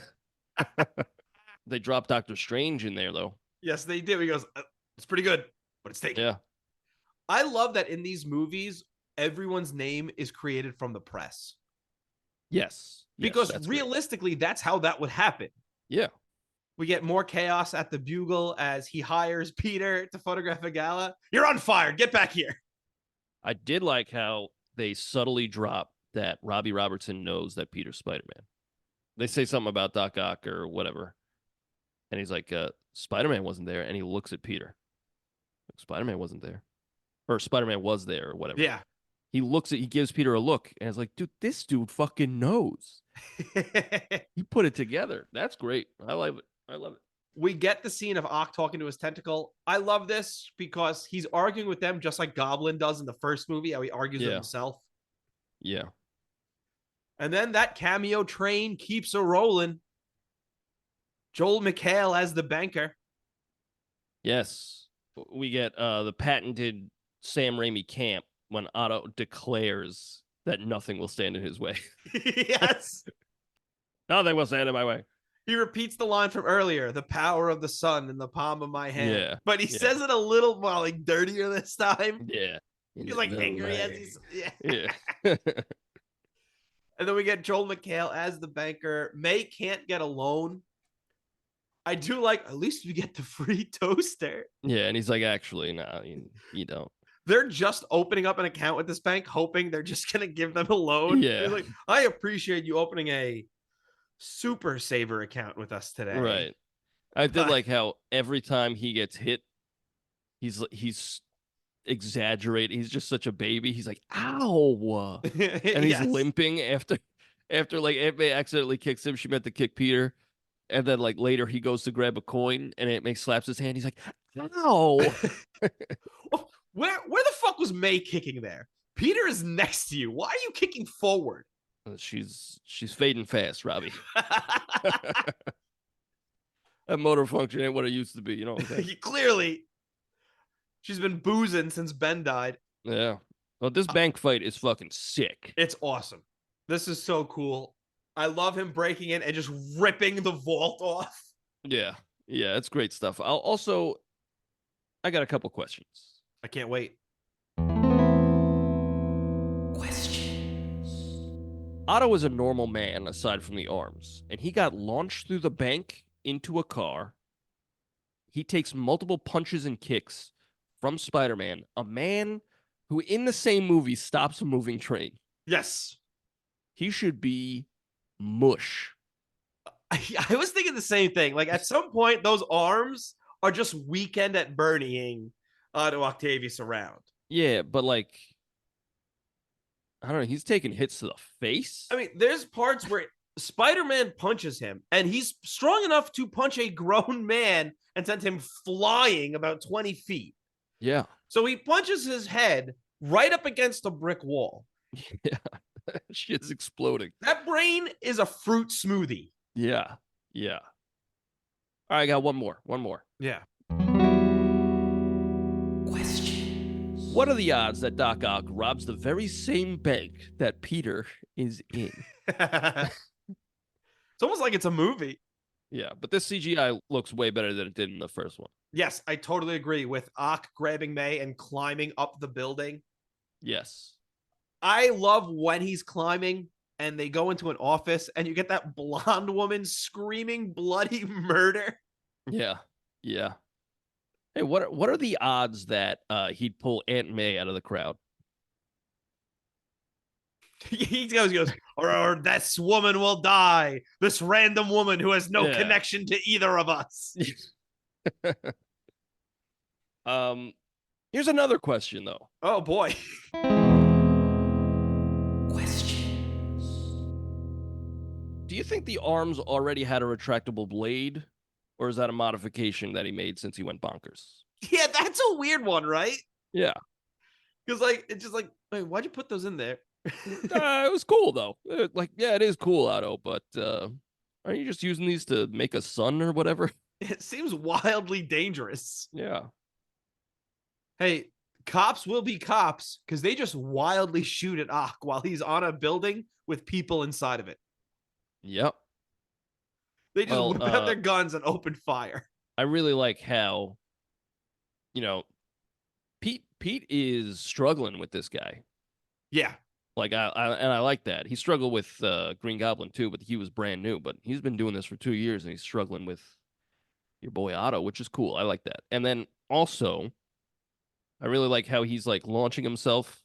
Speaker 2: They dropped Doctor Strange in there though.
Speaker 1: Yes, they do. He goes, "It's pretty good, but it's taken."
Speaker 2: Yeah.
Speaker 1: I love that in these movies, everyone's name is created from the press.
Speaker 2: Yes.
Speaker 1: Because realistically, that's how that would happen.
Speaker 2: Yeah.
Speaker 1: We get more chaos at the Bugle as he hires Peter to photograph a gala. You're on fire. Get back here.
Speaker 2: I did like how they subtly drop that Robbie Robertson knows that Peter's Spider-Man. They say something about Doc Ock or whatever. And he's like, Spider-Man wasn't there. And he looks at Peter. Spider-Man wasn't there. Or Spider-Man was there or whatever.
Speaker 1: Yeah.
Speaker 2: He gives Peter a look and it's like, dude, this dude fucking knows. He put it together. That's great. I love it.
Speaker 1: We get the scene of Ock talking to his tentacle. I love this because he's arguing with them just like Goblin does in the first movie, how he argues with himself.
Speaker 2: Yeah.
Speaker 1: And then that cameo train keeps a rolling. Joel McHale as the banker.
Speaker 2: Yes. We get the patented Sam Raimi camp when Otto declares that nothing will stand in his way.
Speaker 1: Yes.
Speaker 2: Nothing will stand in my way.
Speaker 1: He repeats the line from earlier, the power of the sun in the palm of my hand.
Speaker 2: Yeah.
Speaker 1: But he says it a little more like dirtier this time.
Speaker 2: Yeah.
Speaker 1: He's like angry as he's
Speaker 2: Yeah.
Speaker 1: And then we get Joel McHale as the banker. May can't get a loan. I do like, at least we get the free toaster.
Speaker 2: Yeah, and he's like, actually, no, you don't.
Speaker 1: They're just opening up an account with this bank, hoping they're just going to give them a loan.
Speaker 2: Yeah.
Speaker 1: He's like, I appreciate you opening a super saver account with us today.
Speaker 2: Right. I did like how every time he gets hit, he's exaggerating. He's just such a baby. He's like, ow. And he's limping after like Aunt May accidentally kicks him. She meant to kick Peter. And then like later he goes to grab a coin and Aunt May slaps his hand. He's like, ow.
Speaker 1: Where the fuck was May kicking there? Peter is next to you. Why are you kicking forward?
Speaker 2: She's fading fast, Robbie. That motor function ain't what it used to be, you know what I'm saying?
Speaker 1: Clearly. She's been boozing since Ben died.
Speaker 2: Yeah. Well, this bank fight is fucking sick.
Speaker 1: It's awesome. This is so cool. I love him breaking in and just ripping the vault off.
Speaker 2: Yeah. Yeah, it's great stuff. I got a couple questions.
Speaker 1: I can't wait.
Speaker 2: Otto is a normal man aside from the arms, and he got launched through the bank into a car. He takes multiple punches and kicks from Spider-Man, a man who in the same movie stops a moving train.
Speaker 1: Yes.
Speaker 2: He should be mush.
Speaker 1: I was thinking the same thing. Like at some point, those arms are just Weekend at Bernieing Otto Octavius around.
Speaker 2: Yeah, but like, I don't know. He's taking hits to the face.
Speaker 1: I mean, there's parts where Spider-Man punches him, and he's strong enough to punch a grown man and send him flying about 20 feet.
Speaker 2: Yeah.
Speaker 1: So he punches his head right up against a brick wall.
Speaker 2: Yeah. Shit's exploding.
Speaker 1: That brain is a fruit smoothie.
Speaker 2: Yeah. Yeah. All right, I got one more.
Speaker 1: Yeah.
Speaker 2: What are the odds that Doc Ock robs the very same bank that Peter is in?
Speaker 1: It's almost like it's a movie.
Speaker 2: Yeah, but this CGI looks way better than it did in the first one.
Speaker 1: Yes, I totally agree with Ock grabbing May and climbing up the building.
Speaker 2: Yes.
Speaker 1: I love when he's climbing and they go into an office and you get that blonde woman screaming bloody murder.
Speaker 2: Yeah. Yeah. Hey, what are the odds that he'd pull Aunt May out of the crowd?
Speaker 1: He goes, or this woman will die. This random woman who has no connection to either of us.
Speaker 2: Here's another question, though.
Speaker 1: Oh, boy.
Speaker 2: Do you think the arms already had a retractable blade, or is that a modification that he made since he went bonkers?
Speaker 1: Yeah, that's a weird one, right?
Speaker 2: Yeah.
Speaker 1: Because, like, it's just like, wait, why'd you put those in there?
Speaker 2: It was cool, though. It is cool, Otto, but aren't you just using these to make a sun or whatever?
Speaker 1: It seems wildly dangerous.
Speaker 2: Yeah.
Speaker 1: Hey, cops will be cops because they just wildly shoot at Ock while he's on a building with people inside of it.
Speaker 2: Yep.
Speaker 1: They just whip out their guns and open fire.
Speaker 2: I really like how, Pete is struggling with this guy.
Speaker 1: Yeah.
Speaker 2: Like I like that. He struggled with Green Goblin too, but he was brand new. But he's been doing this for 2 years, and he's struggling with your boy Otto, which is cool. I like that. And then also, I really like how he's like launching himself,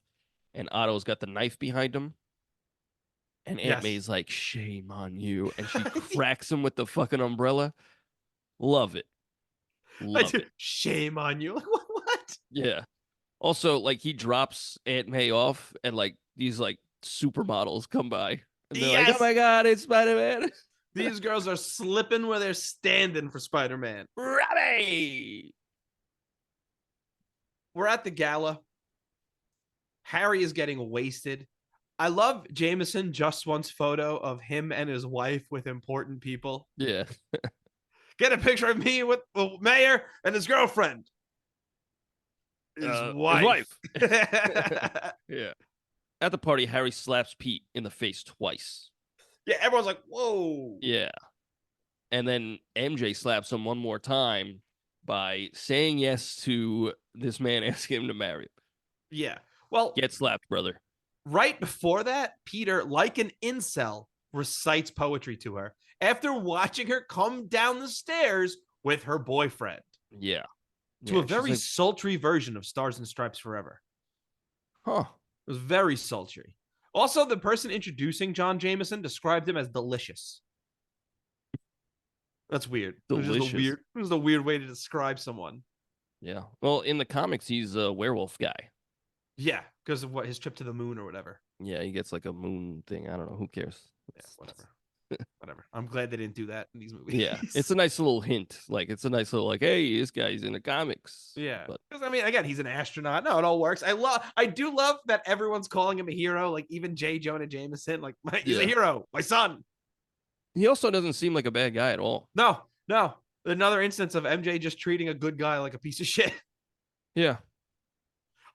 Speaker 2: and Otto's got the knife behind him, and Aunt May's like, "Shame on you," and she cracks him with the fucking umbrella. Love it. Love it.
Speaker 1: Shame on you. Like what?
Speaker 2: Yeah. Also, like he drops Aunt May off, and like these like supermodels come by, and they're like, "Oh my god, it's Spider-Man!"
Speaker 1: These girls are slipping where they're standing for Spider-Man.
Speaker 2: Robbie!
Speaker 1: We're at the gala. Harry is getting wasted. I love Jameson just wants photo of him and his wife with important people.
Speaker 2: Yeah.
Speaker 1: Get a picture of me with the mayor and his girlfriend. His wife.
Speaker 2: Yeah. At the party, Harry slaps Pete in the face twice.
Speaker 1: Yeah, everyone's like, whoa.
Speaker 2: Yeah. And then MJ slaps him one more time by saying yes to this man asking him to marry him.
Speaker 1: Yeah. Well,
Speaker 2: get slapped, brother.
Speaker 1: Right before that, Peter, like an incel, recites poetry to her after watching her come down the stairs with her boyfriend.
Speaker 2: Yeah.
Speaker 1: To a very sultry version of Stars and Stripes Forever.
Speaker 2: Huh.
Speaker 1: It was very sultry. Also, the person introducing John Jameson described him as delicious. That's weird.
Speaker 2: Delicious.
Speaker 1: It was a weird way to describe someone.
Speaker 2: Yeah. Well, in the comics, he's a werewolf guy.
Speaker 1: Yeah, because of his trip to the moon or whatever.
Speaker 2: Yeah, he gets like a moon thing. I don't know. Who cares?
Speaker 1: Yeah, whatever. Whatever. I'm glad they didn't do that in these movies.
Speaker 2: Yeah, it's a nice little hint. Like, it's a nice little like, hey, this guy's in the comics.
Speaker 1: Yeah,
Speaker 2: but
Speaker 1: because I mean, again, he's an astronaut. No, it all works. I do love that everyone's calling him a hero. Like even J. Jonah Jameson, like he's a hero, my son.
Speaker 2: He also doesn't seem like a bad guy at all.
Speaker 1: No. Another instance of MJ just treating a good guy like a piece of shit.
Speaker 2: Yeah.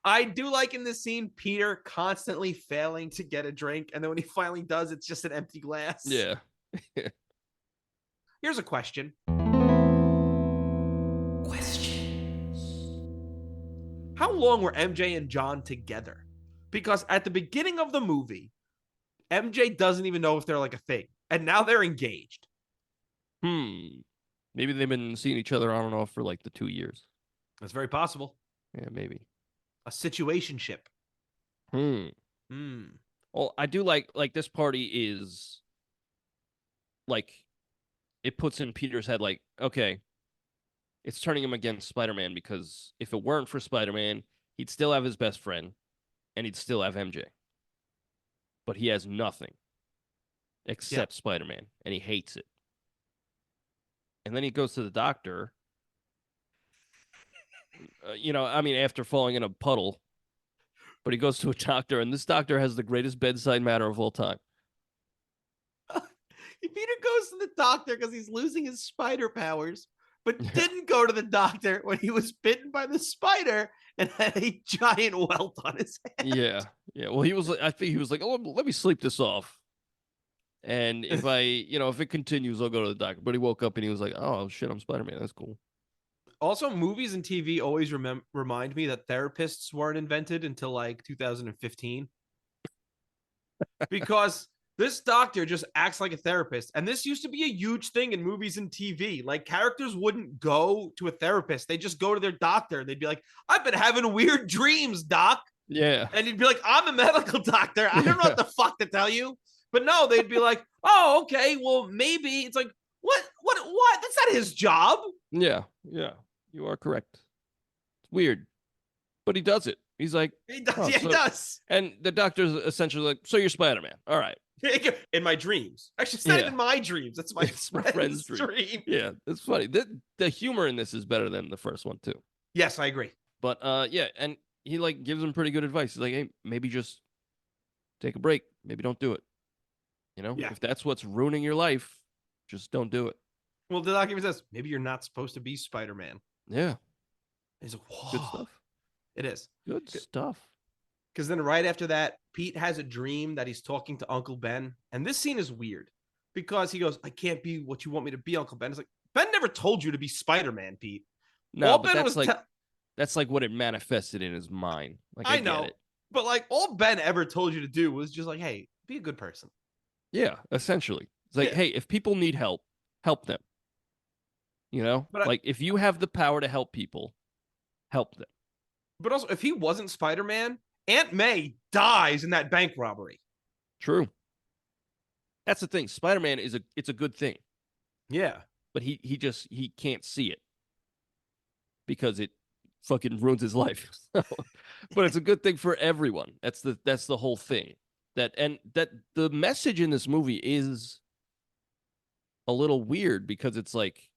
Speaker 1: I do like in this scene Peter constantly failing to get a drink, and then when he finally does, it's just an empty glass.
Speaker 2: Yeah.
Speaker 1: Here's a question. How long were MJ and John together? Because at the beginning of the movie, MJ doesn't even know if they're like a thing, and now they're engaged.
Speaker 2: Maybe they've been seeing each other on and off for like the 2 years.
Speaker 1: That's very possible.
Speaker 2: Yeah, maybe.
Speaker 1: A situationship.
Speaker 2: Well, I do like this party is like it puts in Peter's head like, okay, it's turning him against Spider-Man because if it weren't for Spider-Man, he'd still have his best friend and he'd still have MJ. But he has nothing except Spider-Man and he hates it. And then he goes to the doctor. After falling in a puddle, but he goes to a doctor, and this doctor has the greatest bedside manner of all time.
Speaker 1: Peter goes to the doctor because he's losing his spider powers, but didn't go to the doctor when he was bitten by the spider and had a giant welt on his head.
Speaker 2: Yeah. Well, I think he was like, oh, let me sleep this off. And if if it continues, I'll go to the doctor. But he woke up and he was like, oh, shit, I'm Spider-Man. That's cool.
Speaker 1: Also, movies and TV always remind me that therapists weren't invented until like 2015. Because this doctor just acts like a therapist. And this used to be a huge thing in movies and TV. Like characters wouldn't go to a therapist. They just go to their doctor. They'd be like, I've been having weird dreams, doc.
Speaker 2: Yeah.
Speaker 1: And he'd be like, I'm a medical doctor. I don't know what the fuck to tell you. But no, they'd be like, oh, okay, well, maybe. It's like, what? That's not his job.
Speaker 2: Yeah. You are correct. It's weird. But he does it. He's like...
Speaker 1: He does. He does.
Speaker 2: And the doctor's essentially like, so you're Spider-Man. All right.
Speaker 1: In my dreams. Actually, it's not even my dreams. That's my friend's dream.
Speaker 2: Yeah, it's funny. The humor in this is better than the first one, too.
Speaker 1: Yes, I agree.
Speaker 2: But, and he, like, gives him pretty good advice. He's like, hey, maybe just take a break. Maybe don't do it. If that's what's ruining your life, just don't do it.
Speaker 1: Well, the doc even says, maybe you're not supposed to be Spider-Man.
Speaker 2: Yeah.
Speaker 1: He's like, whoa.
Speaker 2: Good stuff.
Speaker 1: It is.
Speaker 2: Good stuff.
Speaker 1: Because then right after that, Pete has a dream that he's talking to Uncle Ben. And this scene is weird because he goes, I can't be what you want me to be, Uncle Ben. It's like, Ben never told you to be Spider-Man, Pete.
Speaker 2: No, but that's like what it manifested in his mind. Like I know. Get it.
Speaker 1: But like all Ben ever told you to do was just like, hey, be a good person.
Speaker 2: Yeah, essentially. It's like, hey, if people need help, help them. But if you have the power to help people, help them.
Speaker 1: But also, if he wasn't Spider-Man, Aunt May dies in that bank robbery.
Speaker 2: True. That's the thing. Spider-Man it's a good thing.
Speaker 1: Yeah.
Speaker 2: But he can't see it because it fucking ruins his life. But it's a good thing for everyone. That's the whole thing. That the message in this movie is a little weird because it's like,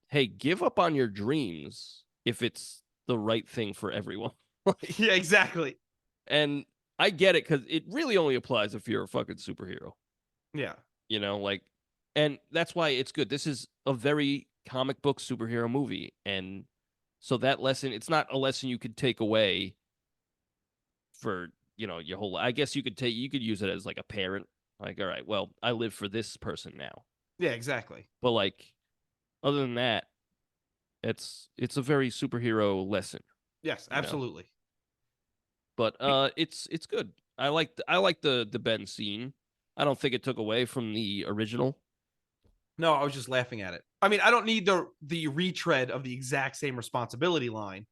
Speaker 2: hey, give up on your dreams if it's the right thing for everyone.
Speaker 1: Yeah, exactly.
Speaker 2: And I get it because it really only applies if you're a fucking superhero.
Speaker 1: Yeah.
Speaker 2: You know, like, and that's why it's good. This is a very comic book superhero movie. And so that lesson, it's not a lesson you could take away for, your whole, I guess you could use it as like a parent. Like, all right, well, I live for this person now.
Speaker 1: Yeah, exactly.
Speaker 2: But like, other than that, it's a very superhero lesson.
Speaker 1: Yes, absolutely.
Speaker 2: But it's good. I like the Ben scene. I don't think it took away from the original.
Speaker 1: No, I was just laughing at it. I mean, I don't need the retread of the exact same responsibility line.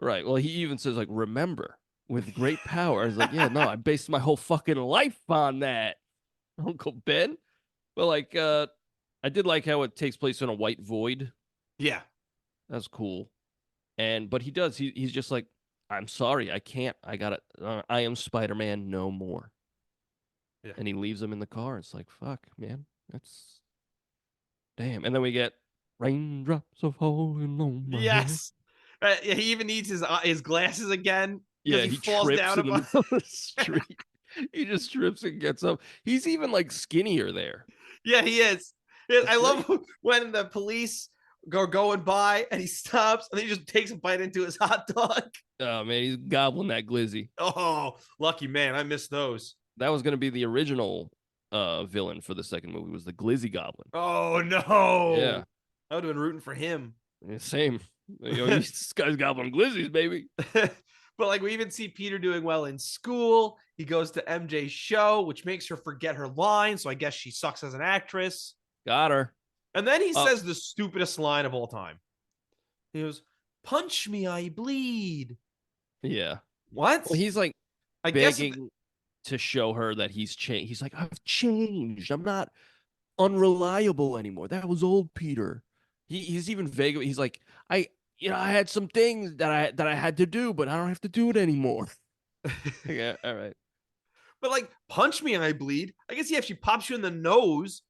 Speaker 2: Right. Well, he even says like, remember, with great power. I was like, yeah, no, I based my whole fucking life on that, Uncle Ben. But like, I did like how it takes place in a white void.
Speaker 1: Yeah.
Speaker 2: That's cool. But he's just like, I'm sorry, I can't. I got it. I am Spider-Man no more. Yeah. And he leaves him in the car. It's like, fuck, man. That's damn. And then we get raindrops are falling on my
Speaker 1: yes. Yeah, he even needs his glasses again.
Speaker 2: Yeah, he falls down in the street. He just trips and gets up. He's even like skinnier there.
Speaker 1: Yeah, he is. I love when the police going by and he stops and then he just takes a bite into his hot dog.
Speaker 2: Oh man, he's gobbling that glizzy.
Speaker 1: Oh, lucky man. I missed those.
Speaker 2: That was going to be the original villain for the second movie, was the Glizzy Goblin.
Speaker 1: Oh no.
Speaker 2: Yeah.
Speaker 1: I would have been rooting for him.
Speaker 2: Yeah, same. This guy's gobbling glizzies, baby.
Speaker 1: But like, we even see Peter doing well in school. He goes to MJ's show, which makes her forget her line. So I guess she sucks as an actress.
Speaker 2: Got her.
Speaker 1: And then he says the stupidest line of all time. He goes, "Punch me, I bleed."
Speaker 2: Yeah.
Speaker 1: What?
Speaker 2: Well, he's like begging to show her that he's changed. He's like, I've changed. I'm not unreliable anymore. That was old Peter. He's even vague. He's like, I had some things that I had to do, but I don't have to do it anymore. Yeah, all right.
Speaker 1: But like, punch me and I bleed. I guess he actually pops you in the nose.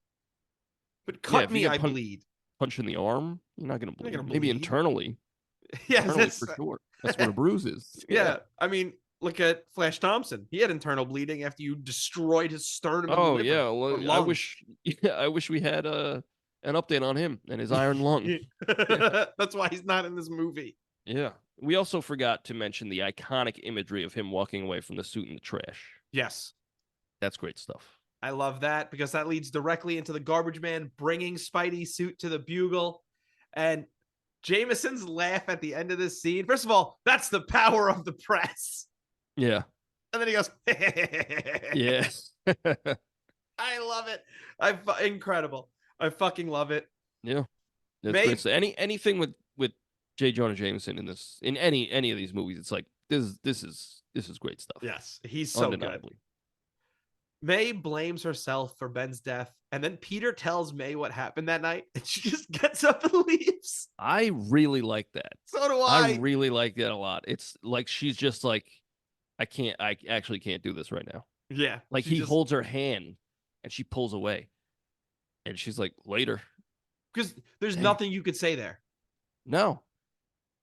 Speaker 1: But cut me, I bleed.
Speaker 2: Punch in the arm? You're not gonna bleed. Maybe
Speaker 1: bleed.
Speaker 2: Internally.
Speaker 1: Yeah,
Speaker 2: internally for sure. That's what a bruise is.
Speaker 1: Yeah, I mean, look at Flash Thompson. He had internal bleeding after you destroyed his sternum.
Speaker 2: Oh yeah, well, I wish we had an update on him and his iron lung.
Speaker 1: That's why he's not in this movie.
Speaker 2: Yeah. We also forgot to mention the iconic imagery of him walking away from the suit in the trash.
Speaker 1: Yes.
Speaker 2: That's great stuff.
Speaker 1: I love that because that leads directly into the garbage man bringing Spidey's suit to the Bugle. And Jameson's laugh at the end of this scene. First of all, that's the power of the press.
Speaker 2: Yeah.
Speaker 1: And then he goes,
Speaker 2: yeah.
Speaker 1: I love it. Incredible. I fucking love it.
Speaker 2: Yeah. That's great. Anything with J. Jonah Jameson in any of these movies, it's like this is great stuff.
Speaker 1: Yes, he's so
Speaker 2: undeniably
Speaker 1: good. May blames herself for Ben's death, and then Peter tells May what happened that night, and she just gets up and leaves.
Speaker 2: I really like that.
Speaker 1: So do I.
Speaker 2: I really like that a lot. It's like she's just like, I actually can't do this right now.
Speaker 1: Yeah.
Speaker 2: Like he holds her hand and she pulls away. And she's like, later.
Speaker 1: Because there's nothing you could say there.
Speaker 2: No.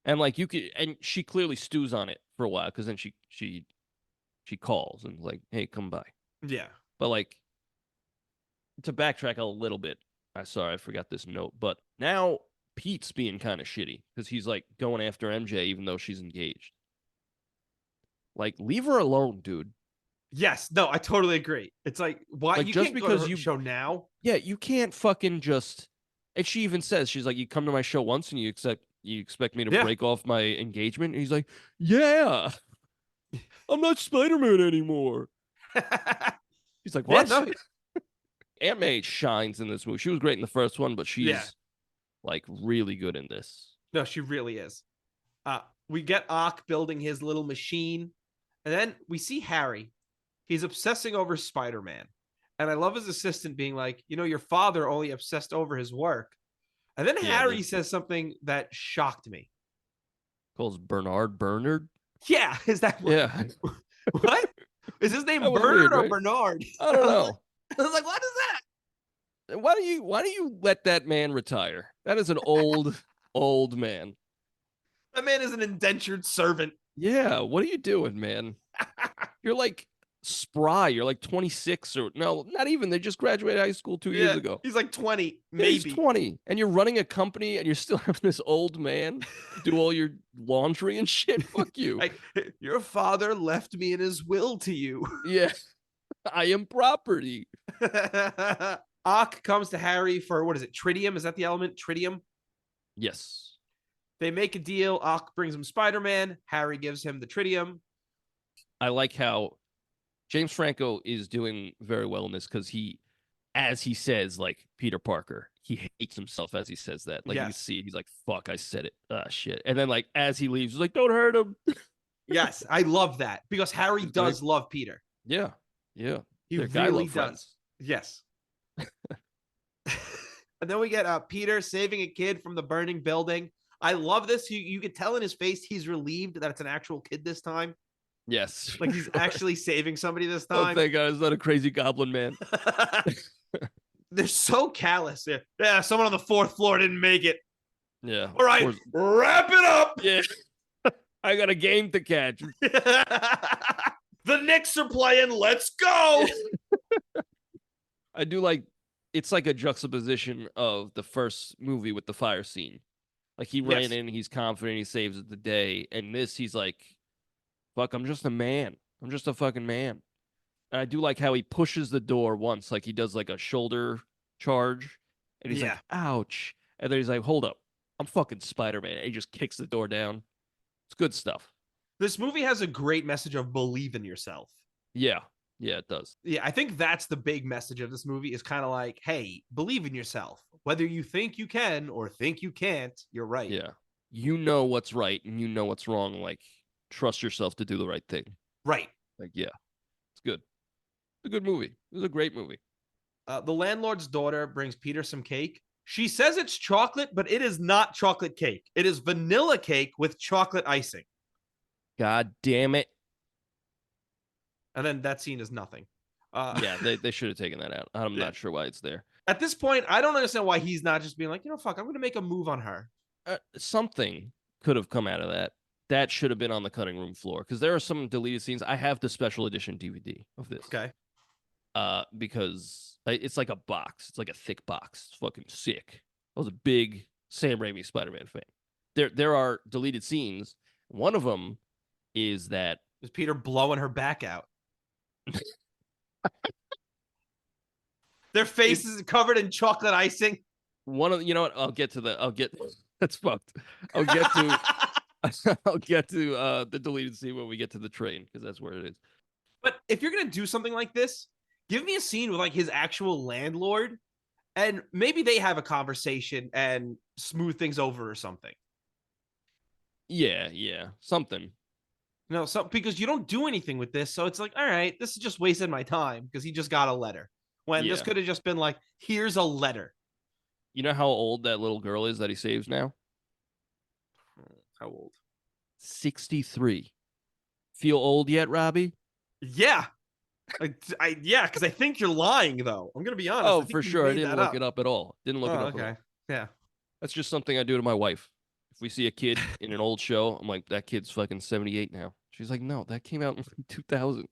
Speaker 2: And like and she clearly stews on it for a while, because then she calls and like, hey, come by.
Speaker 1: Yeah.
Speaker 2: But like, to backtrack a little bit, I forgot this note, but now Pete's being kind of shitty because he's like going after MJ even though she's engaged. Like, leave her alone, dude.
Speaker 1: Yes. No, I totally agree. It's like, why?
Speaker 2: Like,
Speaker 1: you
Speaker 2: just
Speaker 1: can't
Speaker 2: because
Speaker 1: go to her show now.
Speaker 2: Yeah, you can't fucking just. And she even says, she's like, you come to my show once and you expect me to break off my engagement? And he's like, yeah, I'm not Spider-Man anymore. He's like, what?
Speaker 1: Yeah, no.
Speaker 2: Aunt May shines in this movie. She was great in the first one, but she's like really good in this.
Speaker 1: No, she really is. We get Ock building his little machine, and then we see Harry. He's obsessing over Spider-Man. And I love his assistant being like, your father only obsessed over his work. And then Harry says something that shocked me.
Speaker 2: Calls Bernard?
Speaker 1: Yeah. Is that what?
Speaker 2: Yeah.
Speaker 1: What? Is his name Bernard or Bernard?
Speaker 2: I don't know.
Speaker 1: I was like, what is
Speaker 2: Why do you let that man retire? That is an old man.
Speaker 1: That man is an indentured servant.
Speaker 2: Yeah, what are you doing, man? You're like spry. You're like 26 or no, not even. They just graduated high school 2 years ago.
Speaker 1: He's like 20,
Speaker 2: Yeah,
Speaker 1: maybe.
Speaker 2: he's 20, and you're running a company, and you're still having this old man do all your laundry and shit. Fuck you.
Speaker 1: Like, your father left me in his will to you.
Speaker 2: Yeah, I am property.
Speaker 1: Ock comes to Harry for, what is it, tritium? Is that the element? Tritium?
Speaker 2: Yes.
Speaker 1: They make a deal. Ock brings him Spider-Man. Harry gives him the tritium.
Speaker 2: I like how James Franco is doing very well in this because he, as he says, like Peter Parker, he hates himself as he says that. Like, you can see it. He's like, fuck, I said it. Ah, shit. And then, like, as he leaves, he's like, don't hurt him.
Speaker 1: Yes, I love that because Harry does love Peter.
Speaker 2: Yeah. Yeah.
Speaker 1: He
Speaker 2: They're
Speaker 1: really
Speaker 2: does.
Speaker 1: Friends. Yes. And then we get Peter saving a kid from the burning building. I love this. You could tell in his face he's relieved that it's an actual kid this time.
Speaker 2: Yes.
Speaker 1: Like he's actually saving somebody this
Speaker 2: Oh,
Speaker 1: time.
Speaker 2: thank God, it's not a crazy goblin man.
Speaker 1: They're so callous. Yeah, someone on the 4th floor didn't make it.
Speaker 2: Yeah.
Speaker 1: All right, wrap it up.
Speaker 2: Yeah. I got a game to catch.
Speaker 1: The Knicks are playing. Let's go.
Speaker 2: I do like, it's like a juxtaposition of the first movie with the fire scene. Like he ran in, he's confident, he saves the day. And this, he's like, fuck, I'm just a man. I'm just a fucking man. And I do like how he pushes the door once, like he does like a shoulder charge. And he's like, ouch. And then he's like, hold up. I'm fucking Spider-Man. And he just kicks the door down. It's good stuff.
Speaker 1: This movie has a great message of believe in yourself.
Speaker 2: Yeah. Yeah, it does.
Speaker 1: Yeah, I think that's the big message of this movie is kind of like, hey, believe in yourself. Whether you think you can or think you can't, you're right.
Speaker 2: Yeah. You know what's right and you know what's wrong. Like, trust yourself to do the right thing.
Speaker 1: Right.
Speaker 2: Like, yeah. It's good. It's a good movie. It was a great movie.
Speaker 1: The landlord's daughter brings Peter some cake. She says it's chocolate, but it is not chocolate cake. It is vanilla cake with chocolate icing.
Speaker 2: God damn it.
Speaker 1: And then that scene is nothing.
Speaker 2: Yeah, they should have taken that out. I'm not sure why it's there.
Speaker 1: At this point, I don't understand why he's not just being like, fuck, I'm going to make a move on her.
Speaker 2: Something could have come out of that. That should have been on the cutting room floor because there are some deleted scenes. I have the special edition DVD of this.
Speaker 1: Okay.
Speaker 2: Because it's like a box. It's like a thick box. It's fucking sick. I was a big Sam Raimi Spider-Man fan. There are deleted scenes. One of them is that
Speaker 1: is Peter blowing her back out. Their faces covered in chocolate icing.
Speaker 2: One of you know what? That's fucked. I'll get to the deleted scene when we get to the train because that's where it is.
Speaker 1: But if you're gonna do something like this, give me a scene with like his actual landlord, and maybe they have a conversation and smooth things over or something.
Speaker 2: Yeah, something.
Speaker 1: No, because you don't do anything with this, so it's like, all right, this is just wasting my time because he just got a letter. When this could have just been like, here's a letter.
Speaker 2: You know how old that little girl is that he saves now?
Speaker 1: How old?
Speaker 2: 63. Feel old yet, Robbie?
Speaker 1: Yeah. Because I think you're lying, though. I'm going to be honest.
Speaker 2: Oh, for sure. I didn't look it up at all. Didn't look it up.
Speaker 1: Okay. Yeah.
Speaker 2: That's just something I do to my wife. If we see a kid in an old show, I'm like, that kid's fucking 78 now. She's like, no, that came out in 2000.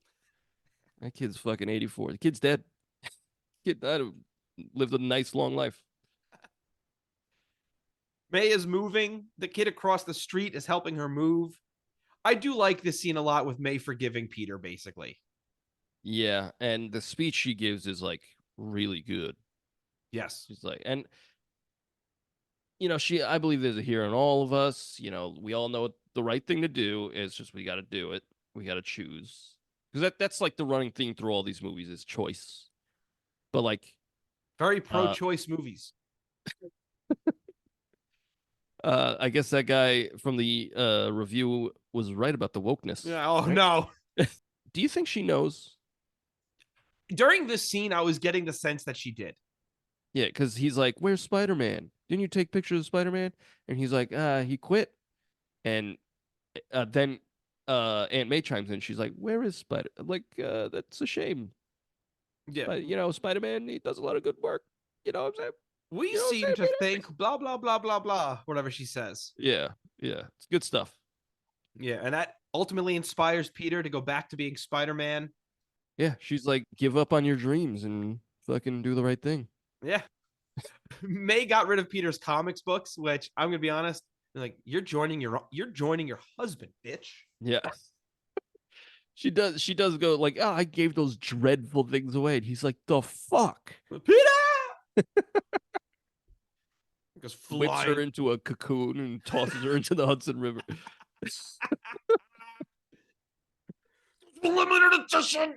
Speaker 2: That kid's fucking 84. The kid's dead. Kid died, lived a nice long life.
Speaker 1: May is moving. The kid across the street is helping her move. I do like this scene a lot with May forgiving Peter, basically.
Speaker 2: Yeah, and the speech she gives is like really good.
Speaker 1: Yes.
Speaker 2: She's like, and I believe there's a hero in all of us. We all know what the right thing to do. It's just we got to do it. We got to choose. Because that's like the running theme through all these movies is choice. But like,
Speaker 1: very pro-choice movies.
Speaker 2: I guess that guy from the review was right about the wokeness.
Speaker 1: Yeah, oh,
Speaker 2: right?
Speaker 1: No.
Speaker 2: Do you think she knows?
Speaker 1: During this scene, I was getting the sense that she did.
Speaker 2: Yeah, because he's like, where's Spider-Man? Didn't you take pictures of Spider-Man? And he's like, he quit. And then Aunt May chimes in. She's like, where is Spider? Like, that's a shame.
Speaker 1: Yeah.
Speaker 2: But, Spider-Man, he does a lot of good work. You know what I'm saying?
Speaker 1: We
Speaker 2: You know what I'm
Speaker 1: seem
Speaker 2: saying,
Speaker 1: to
Speaker 2: Peter?
Speaker 1: think blah, blah, blah, blah, blah, whatever she says.
Speaker 2: Yeah. It's good stuff.
Speaker 1: Yeah, and that ultimately inspires Peter to go back to being Spider-Man.
Speaker 2: Yeah, she's like, give up on your dreams and fucking do the right thing.
Speaker 1: Yeah. May got rid of Peter's comics books, which I'm gonna be honest, like you're joining your husband, bitch.
Speaker 2: Yeah. She does go like, oh, I gave those dreadful things away. And he's like, the fuck?
Speaker 1: Peter goes
Speaker 2: Whips her
Speaker 1: flying.
Speaker 2: into a cocoon and tosses her into the Hudson River.
Speaker 1: Limited edition.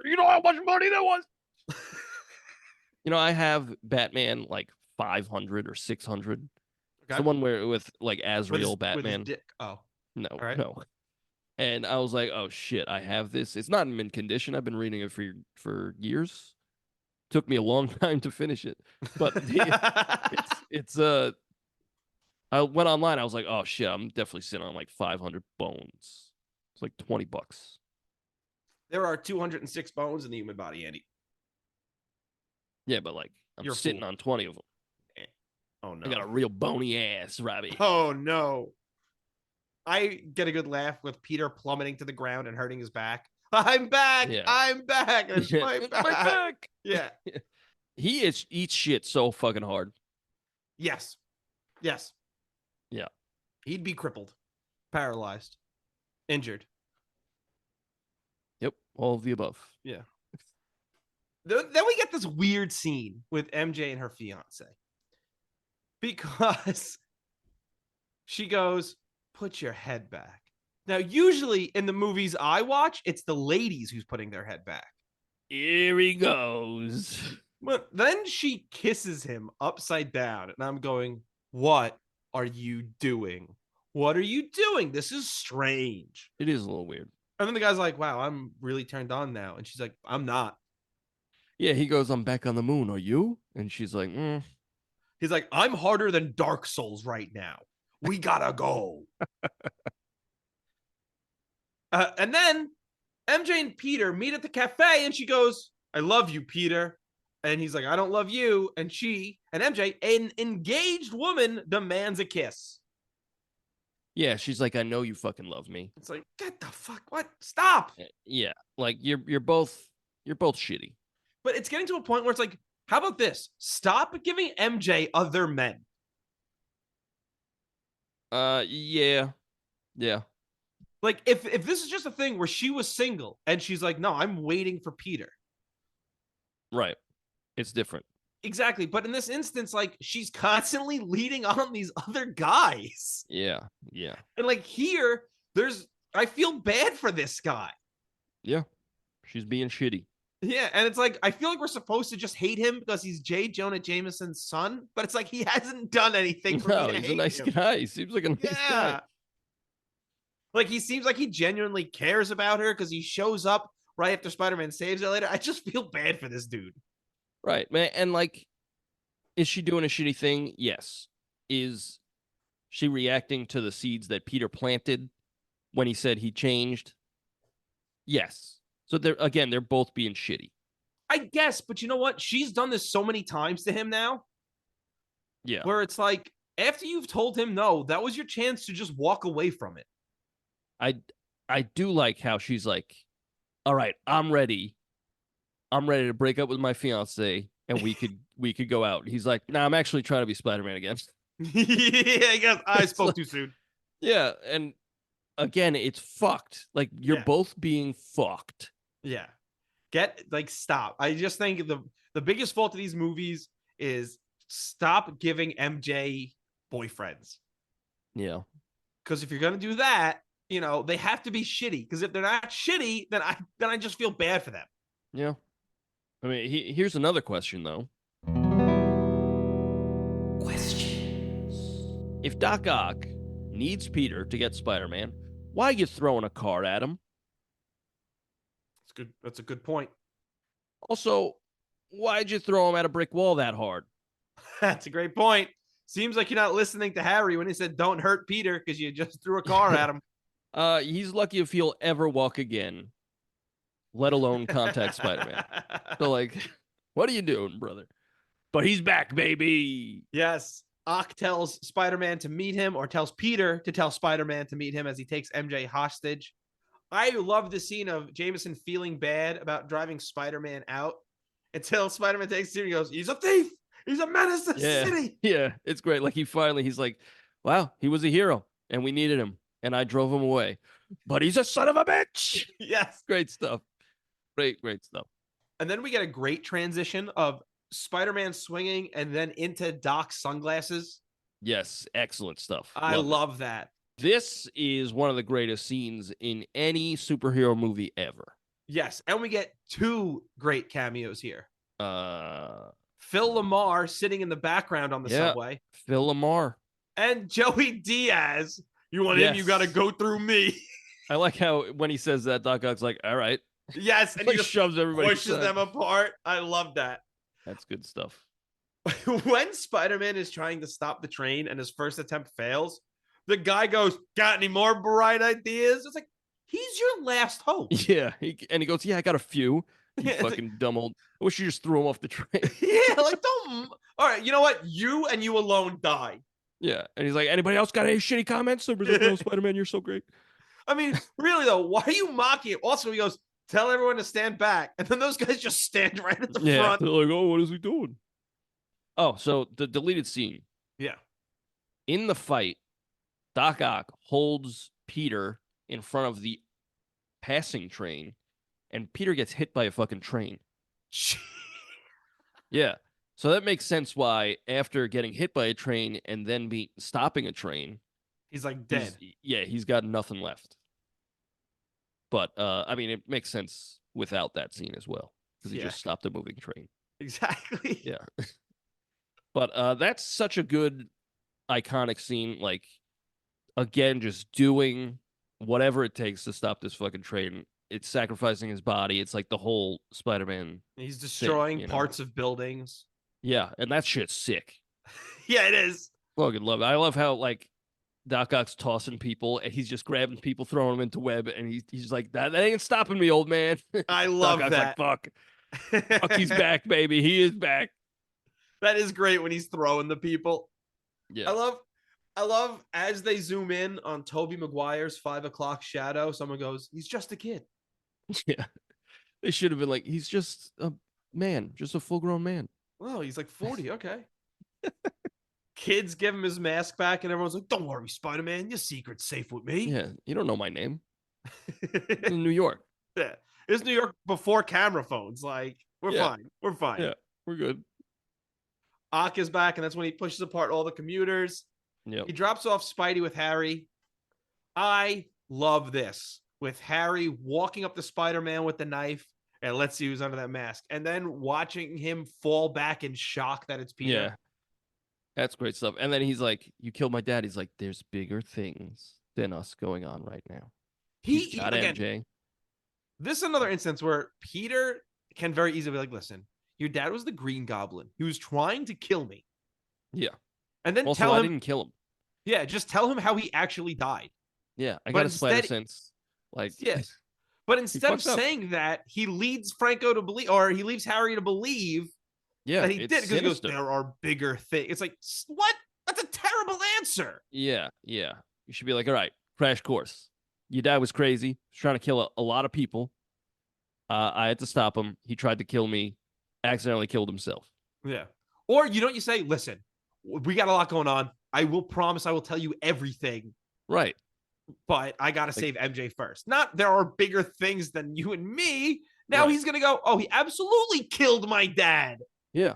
Speaker 2: You know how much money that was? You know, I have Batman like 500 or 600.
Speaker 1: Okay.
Speaker 2: Someone where with like Azrael
Speaker 1: With
Speaker 2: Batman.
Speaker 1: his dick. Oh,
Speaker 2: No,
Speaker 1: right.
Speaker 2: no. And I was like, oh shit, I have this. It's not in mint condition. I've been reading it for years. Took me a long time to finish it. But it's I went online, I was like, oh shit, I'm definitely sitting on like 500 bones. It's like $20.
Speaker 1: There are 206 bones in the human body, Andy.
Speaker 2: Yeah, but like I'm
Speaker 1: You're a
Speaker 2: sitting
Speaker 1: fool.
Speaker 2: on 20 of them.
Speaker 1: Oh no.
Speaker 2: I got a real bony ass, Robbie.
Speaker 1: Oh no. I get a good laugh with Peter plummeting to the ground and hurting his back. I'm back.
Speaker 2: Yeah.
Speaker 1: I'm back. It's
Speaker 2: Yeah,
Speaker 1: my
Speaker 2: it's
Speaker 1: back.
Speaker 2: my back.
Speaker 1: Yeah.
Speaker 2: He eats shit so fucking hard.
Speaker 1: Yes. Yes.
Speaker 2: Yeah.
Speaker 1: He'd be crippled, paralyzed, injured.
Speaker 2: Yep, all of the above.
Speaker 1: Yeah. Then we get this weird scene with MJ and her fiance. Because she goes, put your head back. Now, usually in the movies I watch, it's the ladies who's putting their head back.
Speaker 2: Here he goes.
Speaker 1: But then she kisses him upside down. And I'm going, what are you doing? What are you doing? This is strange.
Speaker 2: It is a little weird.
Speaker 1: And then the guy's like, wow, I'm really turned on now. And she's like, I'm not.
Speaker 2: Yeah, he goes, I'm back on the moon. Are you? And she's like,
Speaker 1: He's like, I'm harder than Dark Souls right now. We gotta go. And then MJ and Peter meet at the cafe and she goes, I love you, Peter. And he's like, I don't love you. And she and MJ, an engaged woman, demands a kiss.
Speaker 2: yeah, she's like, I know you fucking love me.
Speaker 1: It's like, get the fuck, what? Stop.
Speaker 2: Yeah, like you're both shitty.
Speaker 1: But it's getting to a point where it's like, how about this? Stop giving MJ other men.
Speaker 2: Yeah.
Speaker 1: Like, if this is just a thing where she was single and she's like, no, I'm waiting for Peter.
Speaker 2: Right. It's different.
Speaker 1: Exactly. But in this instance, like, she's constantly leading on these other guys.
Speaker 2: Yeah.
Speaker 1: And like here, I feel bad for this guy.
Speaker 2: Yeah. She's being shitty.
Speaker 1: Yeah, and it's like, I feel like we're supposed to just hate him because he's J. Jonah Jameson's son, but it's like he hasn't done anything for me to
Speaker 2: he's
Speaker 1: hate
Speaker 2: a nice
Speaker 1: him.
Speaker 2: guy. He seems like a nice guy.
Speaker 1: Like, he seems like he genuinely cares about her because he shows up right after Spider-Man saves her later. I just feel bad for this dude.
Speaker 2: Right, man. And like, is she doing a shitty thing? Yes. Is she reacting to the seeds that Peter planted when he said he changed? Yes. So they're both being shitty.
Speaker 1: I guess, but you know what? She's done this so many times to him now.
Speaker 2: Yeah.
Speaker 1: Where it's like, after you've told him no, that was your chance to just walk away from it.
Speaker 2: I do like how she's like, all right, I'm ready. I'm ready to break up with my fiance and we could go out. He's like, nah, I'm actually trying to be Spider-Man again.
Speaker 1: Yeah, I guess I spoke
Speaker 2: like,
Speaker 1: too soon.
Speaker 2: Yeah, and again, it's fucked. Like, you're both being fucked.
Speaker 1: Yeah. Stop. I just think the biggest fault of these movies is stop giving MJ boyfriends.
Speaker 2: Yeah.
Speaker 1: Because if you're gonna do that, you know, they have to be shitty. Because if they're not shitty, then I just feel bad for them.
Speaker 2: Yeah. I mean, here's another question though. Questions. If Doc Ock needs Peter to get Spider-Man, why are you throwing a car at him?
Speaker 1: That's good. That's a good point.
Speaker 2: Also, why'd you throw him at a brick wall that hard?
Speaker 1: That's a great point. Seems like you're not listening to Harry when he said don't hurt Peter because you just threw a car at him.
Speaker 2: He's lucky if he'll ever walk again, let alone contact Spider-Man. So, like, What are you doing, brother? But he's back, baby.
Speaker 1: Yes. Ock tells Spider-Man to meet him, or tells Peter to tell Spider-Man to meet him as he takes MJ hostage. I love the scene of Jameson feeling bad about driving Spider-Man out until Spider-Man takes him and goes, he's a thief. He's a menace to the city.
Speaker 2: Yeah, it's great. Like he's like, wow, he was a hero and we needed him and I drove him away. But he's a son of a bitch.
Speaker 1: Yes.
Speaker 2: Great stuff. Great stuff.
Speaker 1: And then we get a great transition of Spider-Man swinging and then into Doc's sunglasses.
Speaker 2: Yes, excellent stuff.
Speaker 1: I love that.
Speaker 2: This is one of the greatest scenes in any superhero movie ever.
Speaker 1: Yes, and we get two great cameos here.
Speaker 2: Phil
Speaker 1: Lamar sitting in the background on the subway.
Speaker 2: Phil Lamar.
Speaker 1: And Joey Diaz. You want in, you got to go through me.
Speaker 2: I like how when he says that, Doc Ock's like, all right.
Speaker 1: Yes, and
Speaker 2: he just shoves everybody.
Speaker 1: Pushes them apart. I love that.
Speaker 2: That's good stuff.
Speaker 1: When Spider-Man is trying to stop the train and his first attempt fails, the guy goes, got any more bright ideas? It's like, he's your last hope.
Speaker 2: Yeah. He goes, yeah, I got a few. You fucking dumb old. I wish you just threw him off the train.
Speaker 1: Yeah, like, don't. All right, you know what? You and you alone die.
Speaker 2: Yeah. And he's like, anybody else got any shitty comments? Somebody's like, no, Spider-Man, you're so great.
Speaker 1: I mean, really, though, why are you mocking it? Also, he goes, tell everyone to stand back. And then those guys just stand right at the front.
Speaker 2: They're like, oh, what is he doing? Oh, so the deleted scene.
Speaker 1: Yeah.
Speaker 2: In the fight, Doc Ock holds Peter in front of the passing train, and Peter gets hit by a fucking train. Yeah. So that makes sense why after getting hit by a train and then stopping a train,
Speaker 1: he's like dead.
Speaker 2: He's got nothing left. But I mean, it makes sense without that scene as well, because he just stopped a moving train.
Speaker 1: Exactly.
Speaker 2: Yeah. But that's such a good iconic scene. Like, again, just doing whatever it takes to stop this fucking train. It's sacrificing his body. It's like the whole Spider-Man.
Speaker 1: He's destroying parts of buildings.
Speaker 2: Yeah, and that shit's sick.
Speaker 1: Yeah, it is.
Speaker 2: Fucking love it. I love how, like, Doc Ock's tossing people, and he's just grabbing people, throwing them into web, and he's like, that ain't stopping me, old man.
Speaker 1: I love
Speaker 2: Doc
Speaker 1: that.
Speaker 2: Ock's like, fuck, he's back, baby. He is back.
Speaker 1: That is great when he's throwing the people.
Speaker 2: Yeah.
Speaker 1: I love as they zoom in on Tobey Maguire's 5 o'clock shadow, someone goes, he's just a kid.
Speaker 2: Yeah. They should have been like, he's just a man, just a full-grown man.
Speaker 1: Oh, he's like 40. Okay. Kids give him his mask back, and everyone's like, don't worry, Spider-Man, your secret's safe with me.
Speaker 2: Yeah, you don't know my name. In New York.
Speaker 1: Yeah. It's New York before camera phones. Like, we're fine. We're fine.
Speaker 2: Yeah, we're good.
Speaker 1: Ock is back, and that's when he pushes apart all the commuters.
Speaker 2: Yep.
Speaker 1: He drops off Spidey with Harry. I love this. With Harry walking up to Spider-Man with the knife, and let's see who's under that mask. And then watching him fall back in shock that it's Peter.
Speaker 2: Yeah. That's great stuff. And then he's like, you killed my dad. He's like, there's bigger things than us going on right now. He got MJ.
Speaker 1: This is another instance where Peter can very easily be like, listen, your dad was the Green Goblin. He was trying to kill me.
Speaker 2: Yeah.
Speaker 1: And then
Speaker 2: also, I didn't kill him.
Speaker 1: Yeah, just tell him how he actually died.
Speaker 2: Yeah, I got a spider sense. Like,
Speaker 1: yes. But instead of saying that, he leads Franco to believe, or he leaves Harry to believe that he did. Because he goes, there are bigger things. It's like, what? That's a terrible answer.
Speaker 2: Yeah. You should be like, all right, crash course. Your dad was crazy. He was trying to kill a lot of people. I had to stop him. He tried to kill me. Accidentally killed himself.
Speaker 1: Yeah. Or you say, listen, we got a lot going on. I will promise I will tell you everything.
Speaker 2: Right.
Speaker 1: But I got to save MJ first. Not there are bigger things than you and me. Now he's going to go, oh, he absolutely killed my dad.
Speaker 2: Yeah.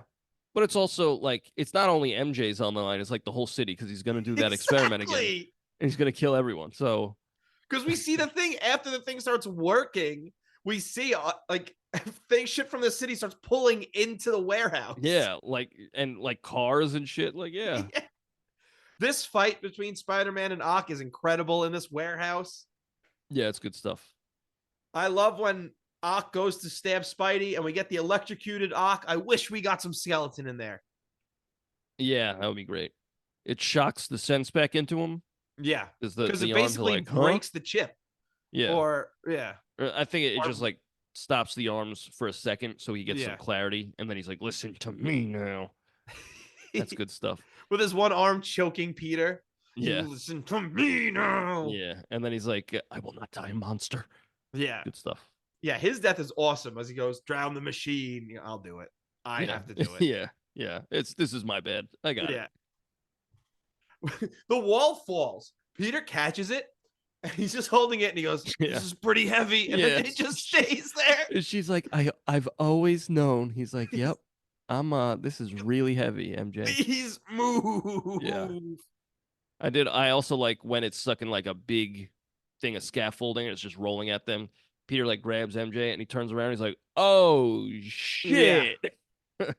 Speaker 2: But it's also like, it's not only MJ's on the line. It's like the whole city, because he's going to do that experiment again. And he's going to kill everyone. So.
Speaker 1: Because we see the thing after the thing starts working, we see shit from the city starts pulling into the warehouse.
Speaker 2: Yeah. Like cars and shit. Like, yeah.
Speaker 1: This fight between Spider-Man and Ock is incredible in this warehouse.
Speaker 2: Yeah, it's good stuff.
Speaker 1: I love when Ock goes to stab Spidey and we get the electrocuted Ock. I wish we got some skeleton in there.
Speaker 2: Yeah, that would be great. It shocks the sense back into him.
Speaker 1: Yeah.
Speaker 2: Because
Speaker 1: it basically breaks the chip.
Speaker 2: Yeah.
Speaker 1: Or, yeah.
Speaker 2: I think it just like stops the arms for a second so he gets some clarity, and then he's like, "Listen to me now." That's good stuff.
Speaker 1: With his one arm choking Peter.
Speaker 2: Yeah.
Speaker 1: Listen to me now.
Speaker 2: Yeah, and then he's like, "I will not die, monster."
Speaker 1: Yeah.
Speaker 2: Good stuff.
Speaker 1: Yeah, his death is awesome as he goes, "Drown the machine." You know, I'll do it. I have to do it.
Speaker 2: Yeah. This is my bad. I got it.
Speaker 1: The wall falls. Peter catches it, and he's just holding it, and he goes, "This is pretty heavy," and then it just stays there.
Speaker 2: And she's like, I've always known. He's like, "Yep, this is really heavy, MJ.
Speaker 1: Please move."
Speaker 2: Yeah. I also like when it's stuck in like a big thing of scaffolding and it's just rolling at them. Peter like grabs MJ and he turns around and he's like, "Oh shit."
Speaker 1: Yeah.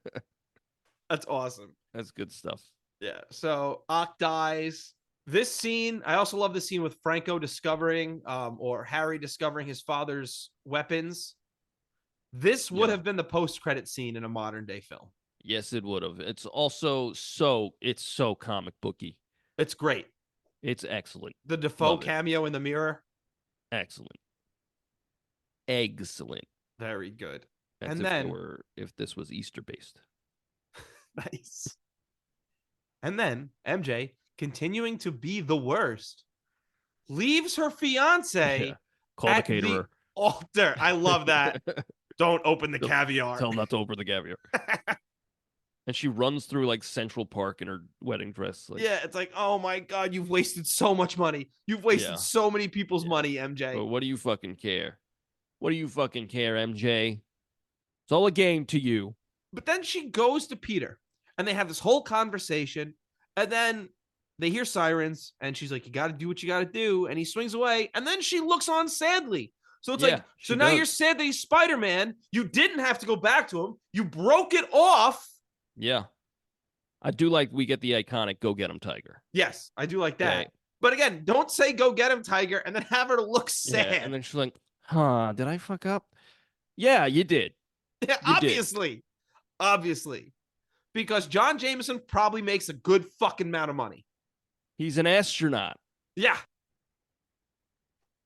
Speaker 1: That's awesome.
Speaker 2: That's good stuff.
Speaker 1: Yeah. So Ock dies. This scene, I also love the scene with Franco discovering, or Harry discovering his father's weapons. This would have been the post-credit scene in a modern day film.
Speaker 2: Yes, it would have. It's also it's so comic booky.
Speaker 1: It's great.
Speaker 2: It's excellent.
Speaker 1: The Defoe cameo in the mirror.
Speaker 2: Excellent.
Speaker 1: Very good.
Speaker 2: That's
Speaker 1: and then
Speaker 2: if this was Easter based.
Speaker 1: Nice. And then MJ, continuing to be the worst, leaves her fiance
Speaker 2: Call the caterer.
Speaker 1: The altar. I love that. Don't open the caviar.
Speaker 2: Tell him not to open the caviar. And she runs through like Central Park in her wedding dress. Like,
Speaker 1: yeah, it's like, oh my God, you've wasted so much money. You've wasted so many people's money, MJ.
Speaker 2: But what do you fucking care? What do you fucking care, MJ? It's all a game to you.
Speaker 1: But then she goes to Peter and they have this whole conversation. And then they hear sirens and she's like, "You got to do what you got to do." And he swings away. And then she looks on sadly. So it's like, so now you're sad that he's Spider-Man. You didn't have to go back to him. You broke it off.
Speaker 2: Yeah. I do like we get the iconic "Go get him, Tiger."
Speaker 1: Yes, I do like that. Right. But again, don't say "Go get him, Tiger," and then have her look sad.
Speaker 2: Yeah, and then she's like, did I fuck up? Yeah, you did.
Speaker 1: Yeah, obviously. Because John Jameson probably makes a good fucking amount of money.
Speaker 2: He's an astronaut.
Speaker 1: Yeah.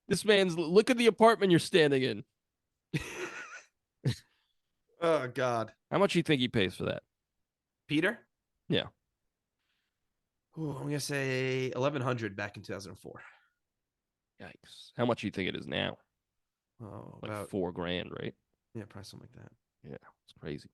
Speaker 2: This look at the apartment you're standing in.
Speaker 1: Oh, God.
Speaker 2: How much do you think he pays for that?
Speaker 1: Peter?
Speaker 2: Yeah.
Speaker 1: Ooh, I'm going to say $1,100 back in 2004.
Speaker 2: Yikes. How much do you think it is now?
Speaker 1: Oh,
Speaker 2: like about $4,000, right?
Speaker 1: Yeah, probably something like that.
Speaker 2: Yeah, it's crazy.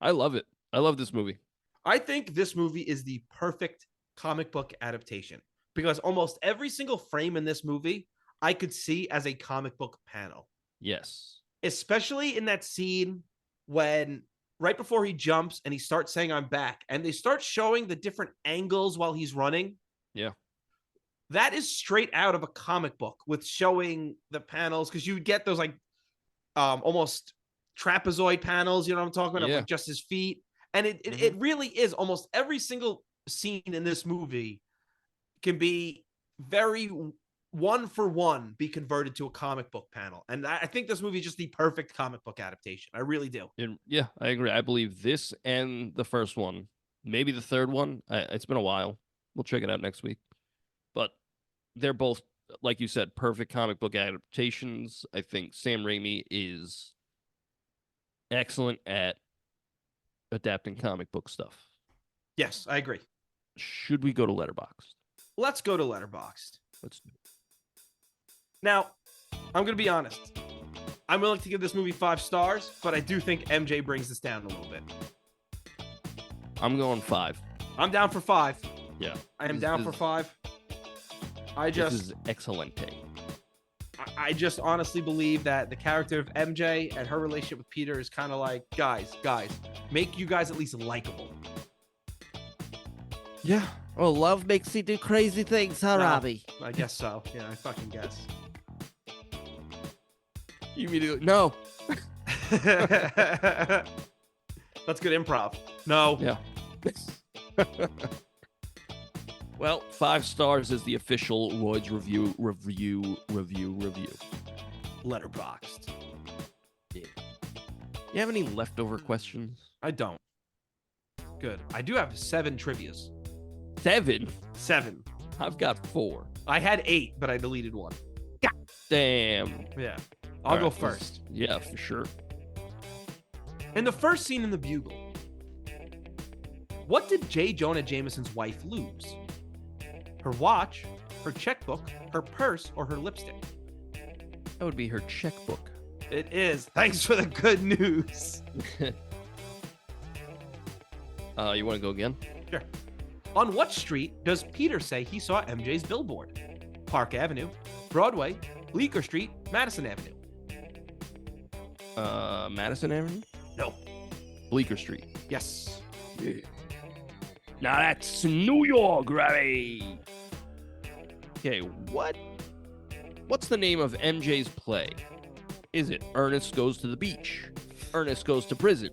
Speaker 2: Yeah. I love it. I love this movie.
Speaker 1: I think this movie is the perfect comic book adaptation because almost every single frame in this movie I could see as a comic book panel.
Speaker 2: Yes.
Speaker 1: Especially in that scene when right before he jumps and he starts saying "I'm back," and they start showing the different angles while he's running.
Speaker 2: Yeah.
Speaker 1: That is straight out of a comic book with showing the panels because you get those like almost trapezoid panels, you know what I'm talking about, like just his feet. And it really is almost every single scene in this movie can be very one for one be converted to a comic book panel. And I think this movie is just the perfect comic book adaptation. I really do.
Speaker 2: Yeah, I agree. I believe this and the first one, maybe the third one. It's been a while. We'll check it out next week. But they're both, like you said, perfect comic book adaptations. I think Sam Raimi is excellent at adapting comic book stuff.
Speaker 1: Yes, I agree.
Speaker 2: Should we go to Letterboxd?
Speaker 1: Let's go to Letterboxd.
Speaker 2: Let's do it.
Speaker 1: Now, I'm going to be honest. I'm willing to give this movie 5 stars, but I do think MJ brings this down a little bit.
Speaker 2: I'm going 5.
Speaker 1: I'm down for 5.
Speaker 2: Yeah.
Speaker 1: I am down for 5.
Speaker 2: This is excellente.
Speaker 1: I just honestly believe that the character of MJ and her relationship with Peter is kind of like, guys, make you guys at least likable.
Speaker 2: Yeah.
Speaker 4: Well, love makes you do crazy things, huh, Robbie?
Speaker 1: I guess so. Yeah, I fucking guess.
Speaker 2: You immediately no.
Speaker 1: That's good improv. No.
Speaker 2: Yeah. Well, 5 stars is the official Royds review.
Speaker 1: Letterboxd.
Speaker 2: Yeah. You have any leftover questions?
Speaker 1: I don't. Good. I do have 7 trivias.
Speaker 2: 7?
Speaker 1: 7.
Speaker 2: I've got 4.
Speaker 1: I had 8, but I deleted 1.
Speaker 2: God damn.
Speaker 1: Yeah. I'll go
Speaker 2: right,
Speaker 1: first.
Speaker 2: Yeah, for sure.
Speaker 1: In the first scene in The Bugle, what did J. Jonah Jameson's wife lose? Her watch, her checkbook, her purse, or her lipstick?
Speaker 2: That would be her checkbook.
Speaker 1: It is. Thanks for the good news.
Speaker 2: You want to go again?
Speaker 1: Sure. On what street does Peter say he saw MJ's billboard? Park Avenue, Broadway, Bleecker Street, Madison Avenue.
Speaker 2: Madison Avenue?
Speaker 1: No.
Speaker 2: Bleecker Street.
Speaker 1: Yes.
Speaker 2: Yeah. Now that's New York, Ravi. Okay, what's the name of MJ's play? Is it Ernest Goes to the Beach, Ernest Goes to Prison,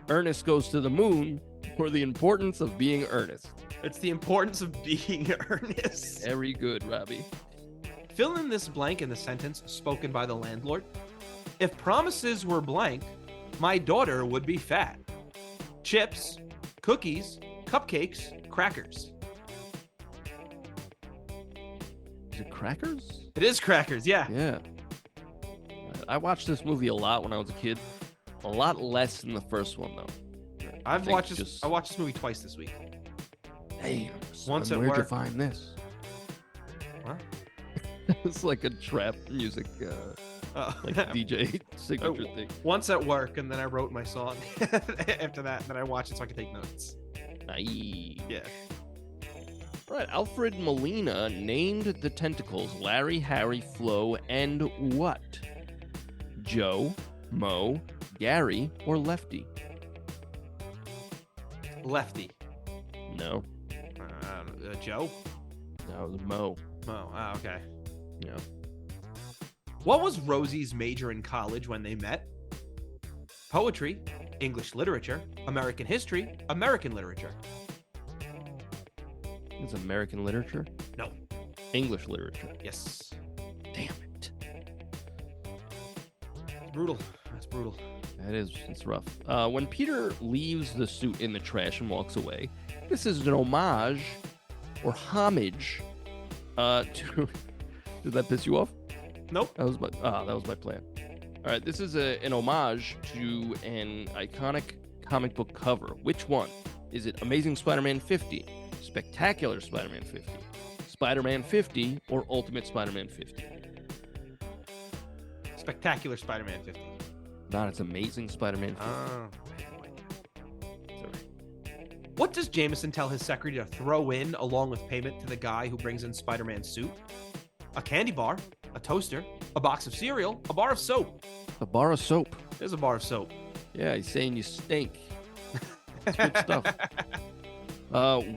Speaker 2: Ernest Goes to the Moon, or The Importance of Being Earnest?
Speaker 1: It's The Importance of Being Earnest.
Speaker 2: Very good, Robbie.
Speaker 1: Fill in this blank in the sentence spoken by the landlord. If promises were blank, my daughter would be fat. Chips, cookies, cupcakes, crackers.
Speaker 2: Is it Crackers?
Speaker 1: It is crackers, yeah.
Speaker 2: Yeah. I watched this movie a lot when I was a kid. A lot less than the first one, though.
Speaker 1: I
Speaker 2: think
Speaker 1: watched
Speaker 2: just-
Speaker 1: this movie twice this week.
Speaker 2: Damn.
Speaker 1: Once at
Speaker 2: where'd you
Speaker 1: work.
Speaker 2: find this?
Speaker 1: What?
Speaker 2: It's like a trap music, like DJ signature thing.
Speaker 1: Once at work, and then I wrote my song after that, and then I watched it so I could take notes.
Speaker 2: Aye.
Speaker 1: Yeah.
Speaker 2: All right, Alfred Molina named the tentacles Larry, Harry, Flo, and what? Joe, Mo, Gary, or Lefty?
Speaker 1: Lefty.
Speaker 2: No.
Speaker 1: Joe?
Speaker 2: No, it was Mo.
Speaker 1: Oh, okay.
Speaker 2: Yeah.
Speaker 1: What was Rosie's major in college when they met? Poetry, English literature, American history, American literature.
Speaker 2: It's American literature?
Speaker 1: No.
Speaker 2: English literature.
Speaker 1: Yes.
Speaker 2: Damn it.
Speaker 1: It's brutal. That's brutal.
Speaker 2: That is, it's rough. When Peter leaves the suit in the trash and walks away, this is an homage or homage to. Did that piss you off?
Speaker 1: Nope.
Speaker 2: That was my plan. All right, this is an homage to an iconic comic book cover. Which one? Is it Amazing Spider-Man 50, Spectacular Spider-Man 50, Spider-Man 50, or Ultimate Spider-Man 50?
Speaker 1: Spectacular Spider-Man 50.
Speaker 2: Not, it's Amazing Spider-Man 50.
Speaker 1: What does Jameson tell his secretary to throw in along with payment to the guy who brings in Spider-Man's suit? A candy bar, a toaster, a box of cereal, a bar of soap.
Speaker 2: A bar of soap.
Speaker 1: There's a bar of soap.
Speaker 2: Yeah, he's saying you stink. It's good stuff.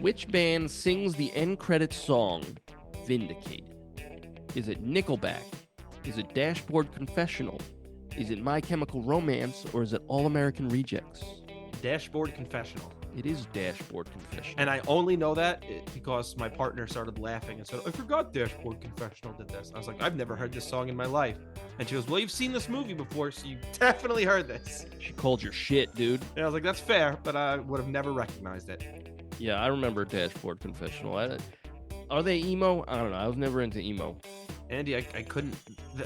Speaker 2: Which band sings the end credits song Vindicated? Is it Nickelback? Is it Dashboard Confessional? Is it My Chemical Romance? Or is it All American Rejects?
Speaker 1: Dashboard Confessional.
Speaker 2: It is Dashboard Confessional.
Speaker 1: And I only know that because my partner started laughing and said, I forgot Dashboard Confessional did this. I was like, I've never heard this song in my life. And she goes, well, you've seen this movie before, so you definitely heard this.
Speaker 2: She called your shit, dude.
Speaker 1: And I was like, that's fair, but I would have never recognized it.
Speaker 2: Yeah, I remember Dashboard Confessional. Are they emo? I don't know. I was never into emo.
Speaker 1: Andy, I couldn't.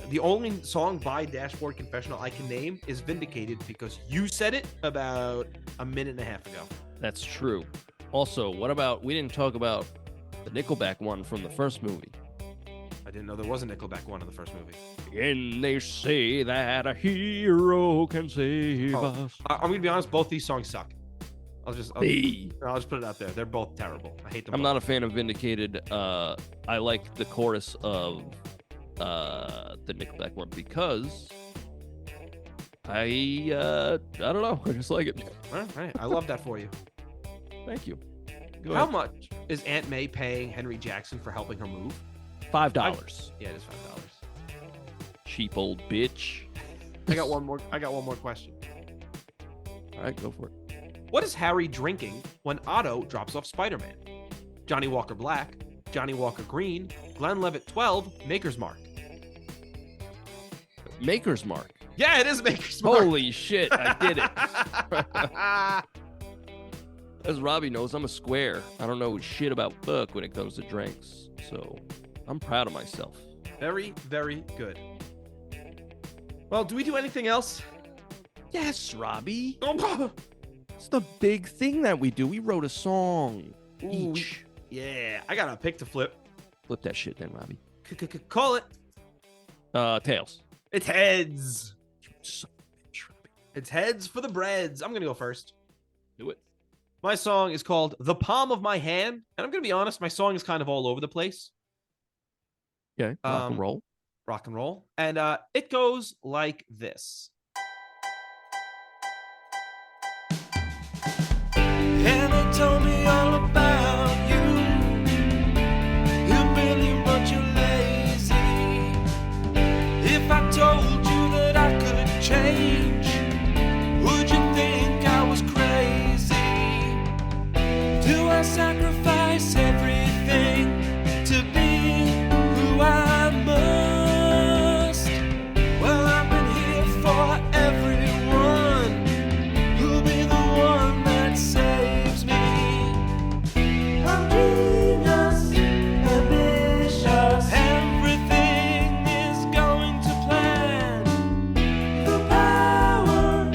Speaker 1: The only song by Dashboard Confessional I can name is Vindicated because you said it about a minute and a half ago.
Speaker 2: That's true. Also, what about, we didn't talk about the Nickelback one from the first movie.
Speaker 1: I didn't know there was a Nickelback one in the first movie.
Speaker 2: And they say that a hero can save us.
Speaker 1: I'm going to be honest, both these songs suck. I'll just put it out there. They're both terrible. I hate them
Speaker 2: I'm
Speaker 1: both.
Speaker 2: not a fan of Vindicated. I like the chorus of the Nickelback one because I don't know. I just like it.
Speaker 1: All right. I love that for you.
Speaker 2: Thank you.
Speaker 1: How much is Aunt May paying Henry Jackson for helping her move?
Speaker 2: $5.
Speaker 1: Yeah, it is $5.
Speaker 2: Cheap old bitch.
Speaker 1: I got one more question.
Speaker 2: All right, go for it.
Speaker 1: What is Harry drinking when Otto drops off Spider-Man? Johnny Walker Black, Johnny Walker Green, Glenlivet 12, Maker's Mark.
Speaker 2: Maker's Mark.
Speaker 1: Yeah, it is Maker's Mark.
Speaker 2: Holy shit, I did it. As Robbie knows, I'm a square. I don't know shit about book when it comes to drinks. So I'm proud of myself.
Speaker 1: Very, very good. Well, do we do anything else?
Speaker 2: Yes, Robbie.
Speaker 1: Oh,
Speaker 2: It's the big thing that we do. We wrote a song each.
Speaker 1: yeah, I got a pick to flip.
Speaker 2: Flip that shit then, Robbie.
Speaker 1: Call it.
Speaker 2: Tails.
Speaker 1: It's heads.
Speaker 2: You son of a bitch, Robbie.
Speaker 1: It's heads for the breads. I'm gonna go first.
Speaker 2: Do it.
Speaker 1: My song is called "The Palm of My Hand," and I'm gonna be honest, my song is kind of all over the place.
Speaker 2: Okay. Rock and roll.
Speaker 1: Rock and roll, and it goes like this. Hannah told me all about you. You're brilliant, but you're lazy. If I told you that I could change, would you think I was crazy? Do I sacrifice everything to be who I must? Well, I've been here for everyone. Who'll be the one that saves me? I'm genius, ambitious. Everything is going to plan. The power of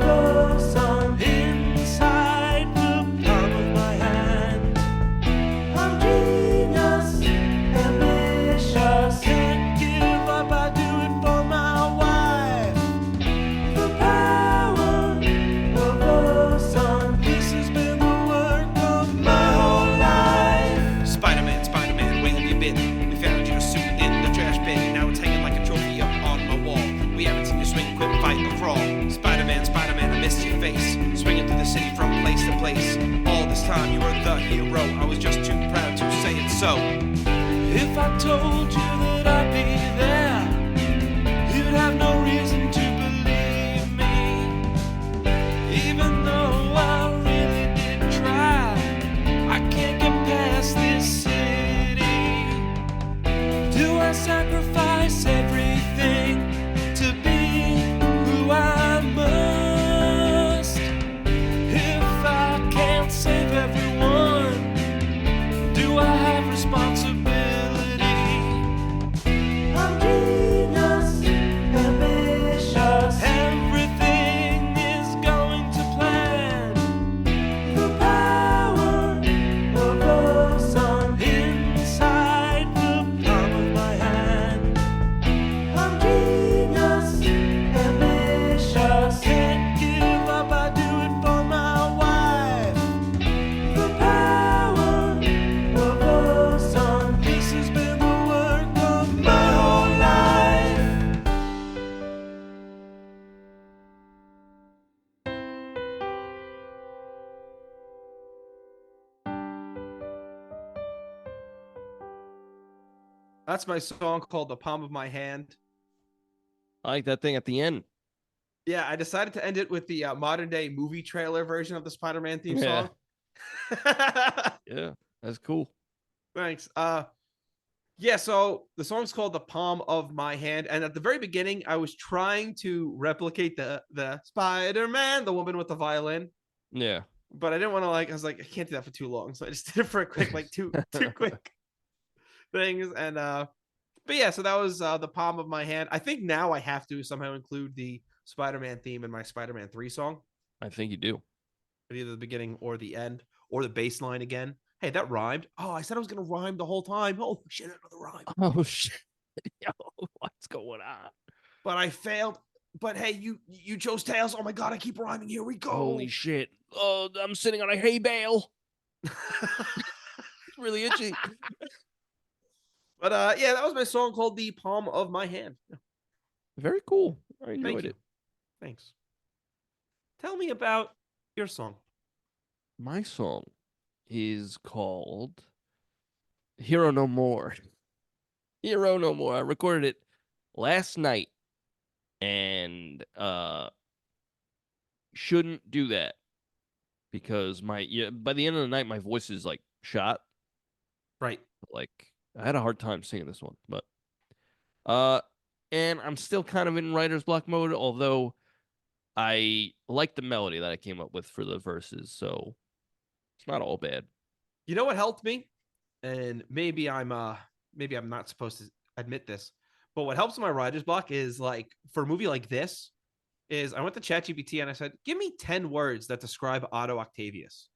Speaker 1: the sun inside the palm of my hand. I'm genius, ambitious. Can't give up, I do it for my wife. The power of the sun. This has been the work of my whole life. Spider-Man, Spider-Man, where have you been? We found your suit in the trash bin. Now it's hanging like a trophy up on my wall. We haven't seen you swing, quit, fight, or crawl. Spider-Man, Spider-Man, I missed your face. Swinging through the city from place to place. All this time you were the hero. I was just too proud to say it so. If I told you that I'd be there, you'd have no reason to believe me. Even though I really did try, I can't get past this city. Do I sacrifice everything to be who I must? If I can't save everyone, do I have responsibility? I'm genius, ambitious. Everything is going to plan. The power of the sun inside the palm of my hand. I'm genius, ambitious. Can't give up, I do it for my wife. The power of the sun. This has been the work of my whole life. That's my song called "The Palm of My Hand."
Speaker 2: I like that thing at the end.
Speaker 1: Yeah, I decided to end it with the modern day movie trailer version of the Spider-Man theme
Speaker 2: Yeah.
Speaker 1: song.
Speaker 2: Yeah, that's cool.
Speaker 1: Thanks. Yeah, so the song's called "The Palm of My Hand," and at the very beginning, I was trying to replicate the Spider-Man, the woman with the violin,
Speaker 2: Yeah.
Speaker 1: but I didn't want to I was like, I can't do that for too long, so I just did it for a quick, two quick things, and but yeah, so that was "The Palm of My Hand." I think now I have to somehow include the Spider-Man theme in my Spider-Man 3 song,
Speaker 2: I think you do.
Speaker 1: at either the beginning or the end or the bass line again. Hey, that rhymed. Oh, I said I was gonna rhyme the whole time. Oh shit, another rhyme.
Speaker 2: Oh shit. Yo, what's going on?
Speaker 1: But I failed. But hey, you chose tails. Oh my god, I keep rhyming. Here we go.
Speaker 2: Holy shit. Oh, I'm sitting on a hay bale. It's really itchy.
Speaker 1: But yeah, that was my song called "The Palm of My Hand."
Speaker 2: Very cool. I enjoyed
Speaker 1: you.
Speaker 2: it.
Speaker 1: Thanks. Tell me about your song.
Speaker 2: My song is called Hero No More. Hero No More. I recorded it last night and shouldn't do that because by the end of the night my voice is like shot.
Speaker 1: Right.
Speaker 2: Like I had a hard time singing this one, but and I'm still kind of in writer's block mode, although I like the melody that I came up with for the verses, so it's not all bad.
Speaker 1: You know what helped me? And maybe I'm not supposed to admit this, But what helps my writer's block is like for a movie like this, is I went to ChatGPT and I said, give me 10 words that describe Otto Octavius.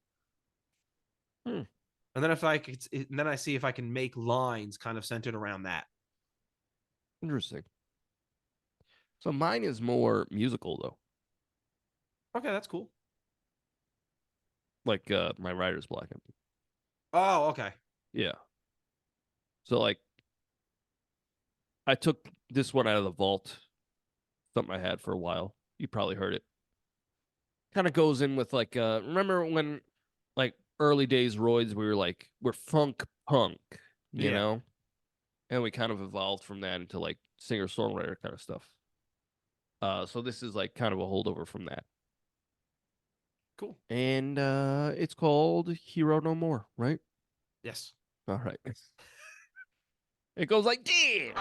Speaker 1: And then I see if I can make lines kind of centered around that.
Speaker 2: Interesting. So mine is more musical though.
Speaker 1: Okay, that's cool.
Speaker 2: Like my writer's block.
Speaker 1: Oh, okay.
Speaker 2: Yeah. So like I took this one out of the vault. Something I had for a while. You probably heard it. Kind of goes in with like remember when like early days Royds we're funk punk, you know? And we kind of evolved from that into like singer-songwriter kind of stuff. So this is like kind of a holdover from that.
Speaker 1: Cool.
Speaker 2: And it's called Hero No More, right?
Speaker 1: Yes.
Speaker 2: All right. It goes like this.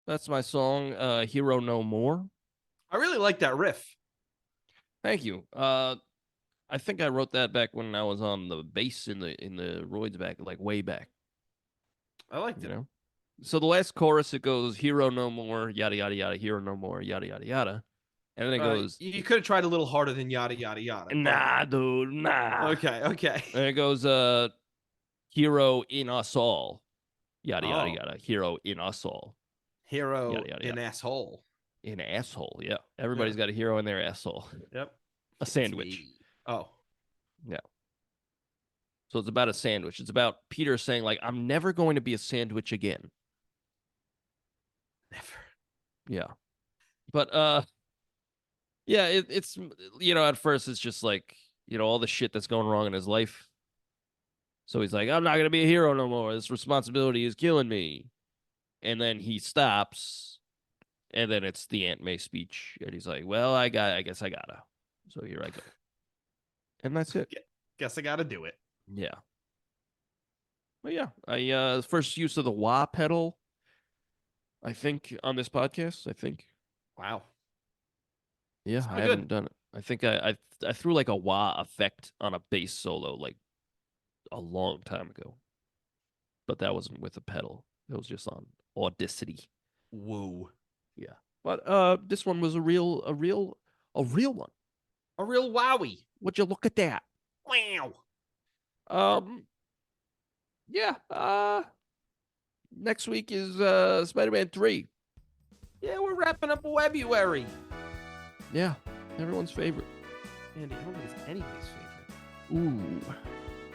Speaker 2: That's my song, Hero No More.
Speaker 1: I really like that riff.
Speaker 2: Thank you. I think I wrote that back when I was on the bass in the Royds back, like way back.
Speaker 1: I liked it.
Speaker 2: You know? So the last chorus, it goes, Hero No More, yada, yada, yada, hero no more, yada, yada, yada. And then it goes...
Speaker 1: You could have tried a little harder than yada, yada, yada.
Speaker 2: Nah, dude, nah.
Speaker 1: Okay.
Speaker 2: And it goes, hero in us all. Yada, yada,
Speaker 1: Oh.
Speaker 2: yada. Hero in us all.
Speaker 1: Hero
Speaker 2: Yada, yada,
Speaker 1: in
Speaker 2: yada.
Speaker 1: asshole.
Speaker 2: In asshole, yeah. Everybody's got a hero in their asshole.
Speaker 1: Yep.
Speaker 2: A sandwich.
Speaker 1: Oh.
Speaker 2: Yeah. So it's about a sandwich. It's about Peter saying, like, I'm never going to be a sandwich again.
Speaker 1: Never.
Speaker 2: Yeah. But, yeah, it's, at first it's just like, all the shit that's going wrong in his life. So he's like, I'm not going to be a hero no more. This responsibility is killing me. And then he stops. And then it's the Aunt May speech. And he's like, well, I guess I gotta. So here I go. And that's it.
Speaker 1: Guess I gotta do it.
Speaker 2: Yeah. But yeah, first use of the wah pedal, I think, on this podcast, I think.
Speaker 1: Wow.
Speaker 2: Yeah, I haven't done it. I think I threw like a wah effect on a bass solo like a long time ago. But that wasn't with a pedal. It was just on Audacity.
Speaker 1: Woo.
Speaker 2: Yeah. But this one was a real one.
Speaker 1: A real wowie.
Speaker 2: Would you look at that?
Speaker 1: Wow.
Speaker 2: Yeah. Next week is Spider-Man 3.
Speaker 1: Yeah, we're wrapping up Webruary.
Speaker 2: Yeah, everyone's favorite.
Speaker 1: Andy, I don't think it's anybody's favorite.
Speaker 2: Ooh.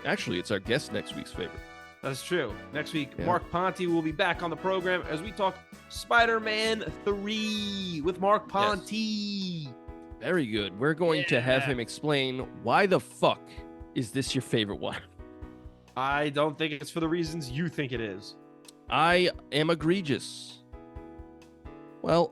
Speaker 2: Actually, it's our guest next week's favorite.
Speaker 1: That's true. Next week,
Speaker 2: Yeah.
Speaker 1: Mark Ponte will be back on the program as we talk Spider-Man 3 with Mark Ponte.
Speaker 2: Very good. We're going to have him explain why the fuck is this your favorite one.
Speaker 1: I don't think it's for the reasons you think it is.
Speaker 2: I am egregious. Well,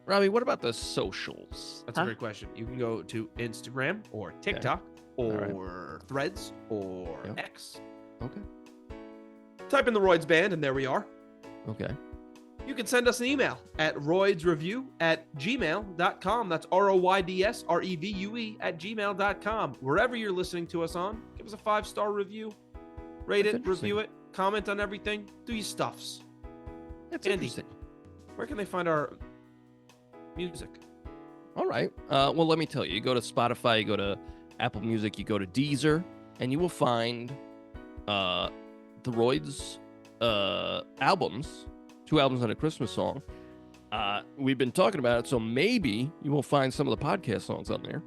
Speaker 2: Robbie, what about the socials?
Speaker 1: That's a great question. You can go to Instagram or TikTok or Threads or X.
Speaker 2: Okay.
Speaker 1: Type in TheRoydsBand and there we are.
Speaker 2: Okay.
Speaker 1: You can send us an email at roydsreview@gmail.com. That's ROYDSREVUE@gmail.com. Wherever you're listening to us on, give us a 5-star review. Rate
Speaker 2: That's
Speaker 1: it, review it, comment on everything. Do your stuffs.
Speaker 2: That's
Speaker 1: Andy,
Speaker 2: interesting.
Speaker 1: where can they find our music?
Speaker 2: All right. Well, let me tell you. You go to Spotify, you go to Apple Music, you go to Deezer, and you will find the Royds albums, 2 albums and a Christmas song. We've been talking about it, so maybe you will find some of the podcast songs on there.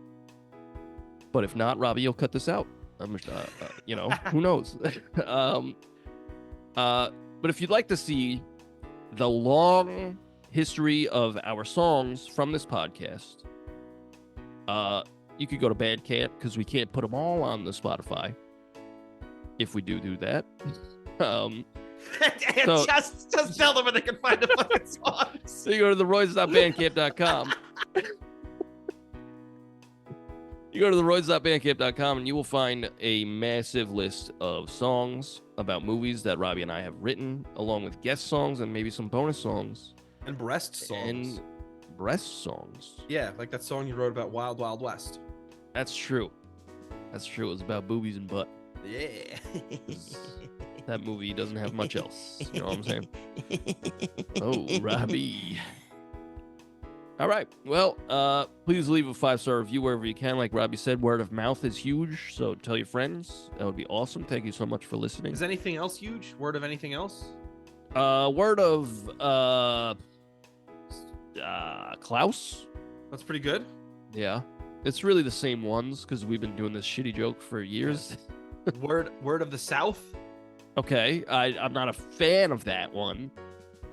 Speaker 2: But if not, Robbie, you'll cut this out. Who knows? But if you'd like to see the long history of our songs from this podcast, you could go to Bandcamp because we can't put them all on the Spotify. If we do that,
Speaker 1: just tell them where they can find the fucking songs.
Speaker 2: So you go to TheRoyds.bandcamp.com. You go to TheRoyds.bandcamp.com and you will find a massive list of songs about movies that Robbie and I have written, along with guest songs and maybe some bonus songs.
Speaker 1: And breast songs.
Speaker 2: Yeah,
Speaker 1: like that song you wrote about Wild Wild West.
Speaker 2: That's true. It was about boobies and butt.
Speaker 1: Yeah.
Speaker 2: That movie doesn't have much else. You know what I'm saying? Oh, Robbie. All right. Well, please leave a 5-star review wherever you can. Like Robbie said, word of mouth is huge. So tell your friends. That would be awesome. Thank you so much for listening.
Speaker 1: Is anything else huge? Word of anything else?
Speaker 2: Word of Klaus.
Speaker 1: That's pretty good.
Speaker 2: Yeah. It's really the same ones because we've been doing this shitty joke for years.
Speaker 1: Word of the South.
Speaker 2: Okay. I'm not a fan of that one.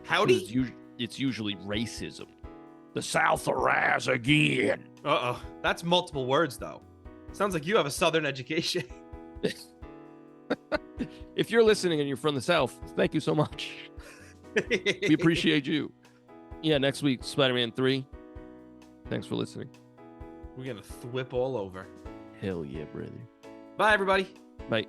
Speaker 1: Howdy?
Speaker 2: It's usually racism. The South arise again.
Speaker 1: Uh-oh. That's multiple words, though. Sounds like you have a Southern education.
Speaker 2: If you're listening and you're from the South, thank you so much. We appreciate you. Yeah, next week, Spider-Man 3. Thanks for listening.
Speaker 1: We're going to thwip all over.
Speaker 2: Hell yeah, brother.
Speaker 1: Bye, everybody.
Speaker 2: Bye.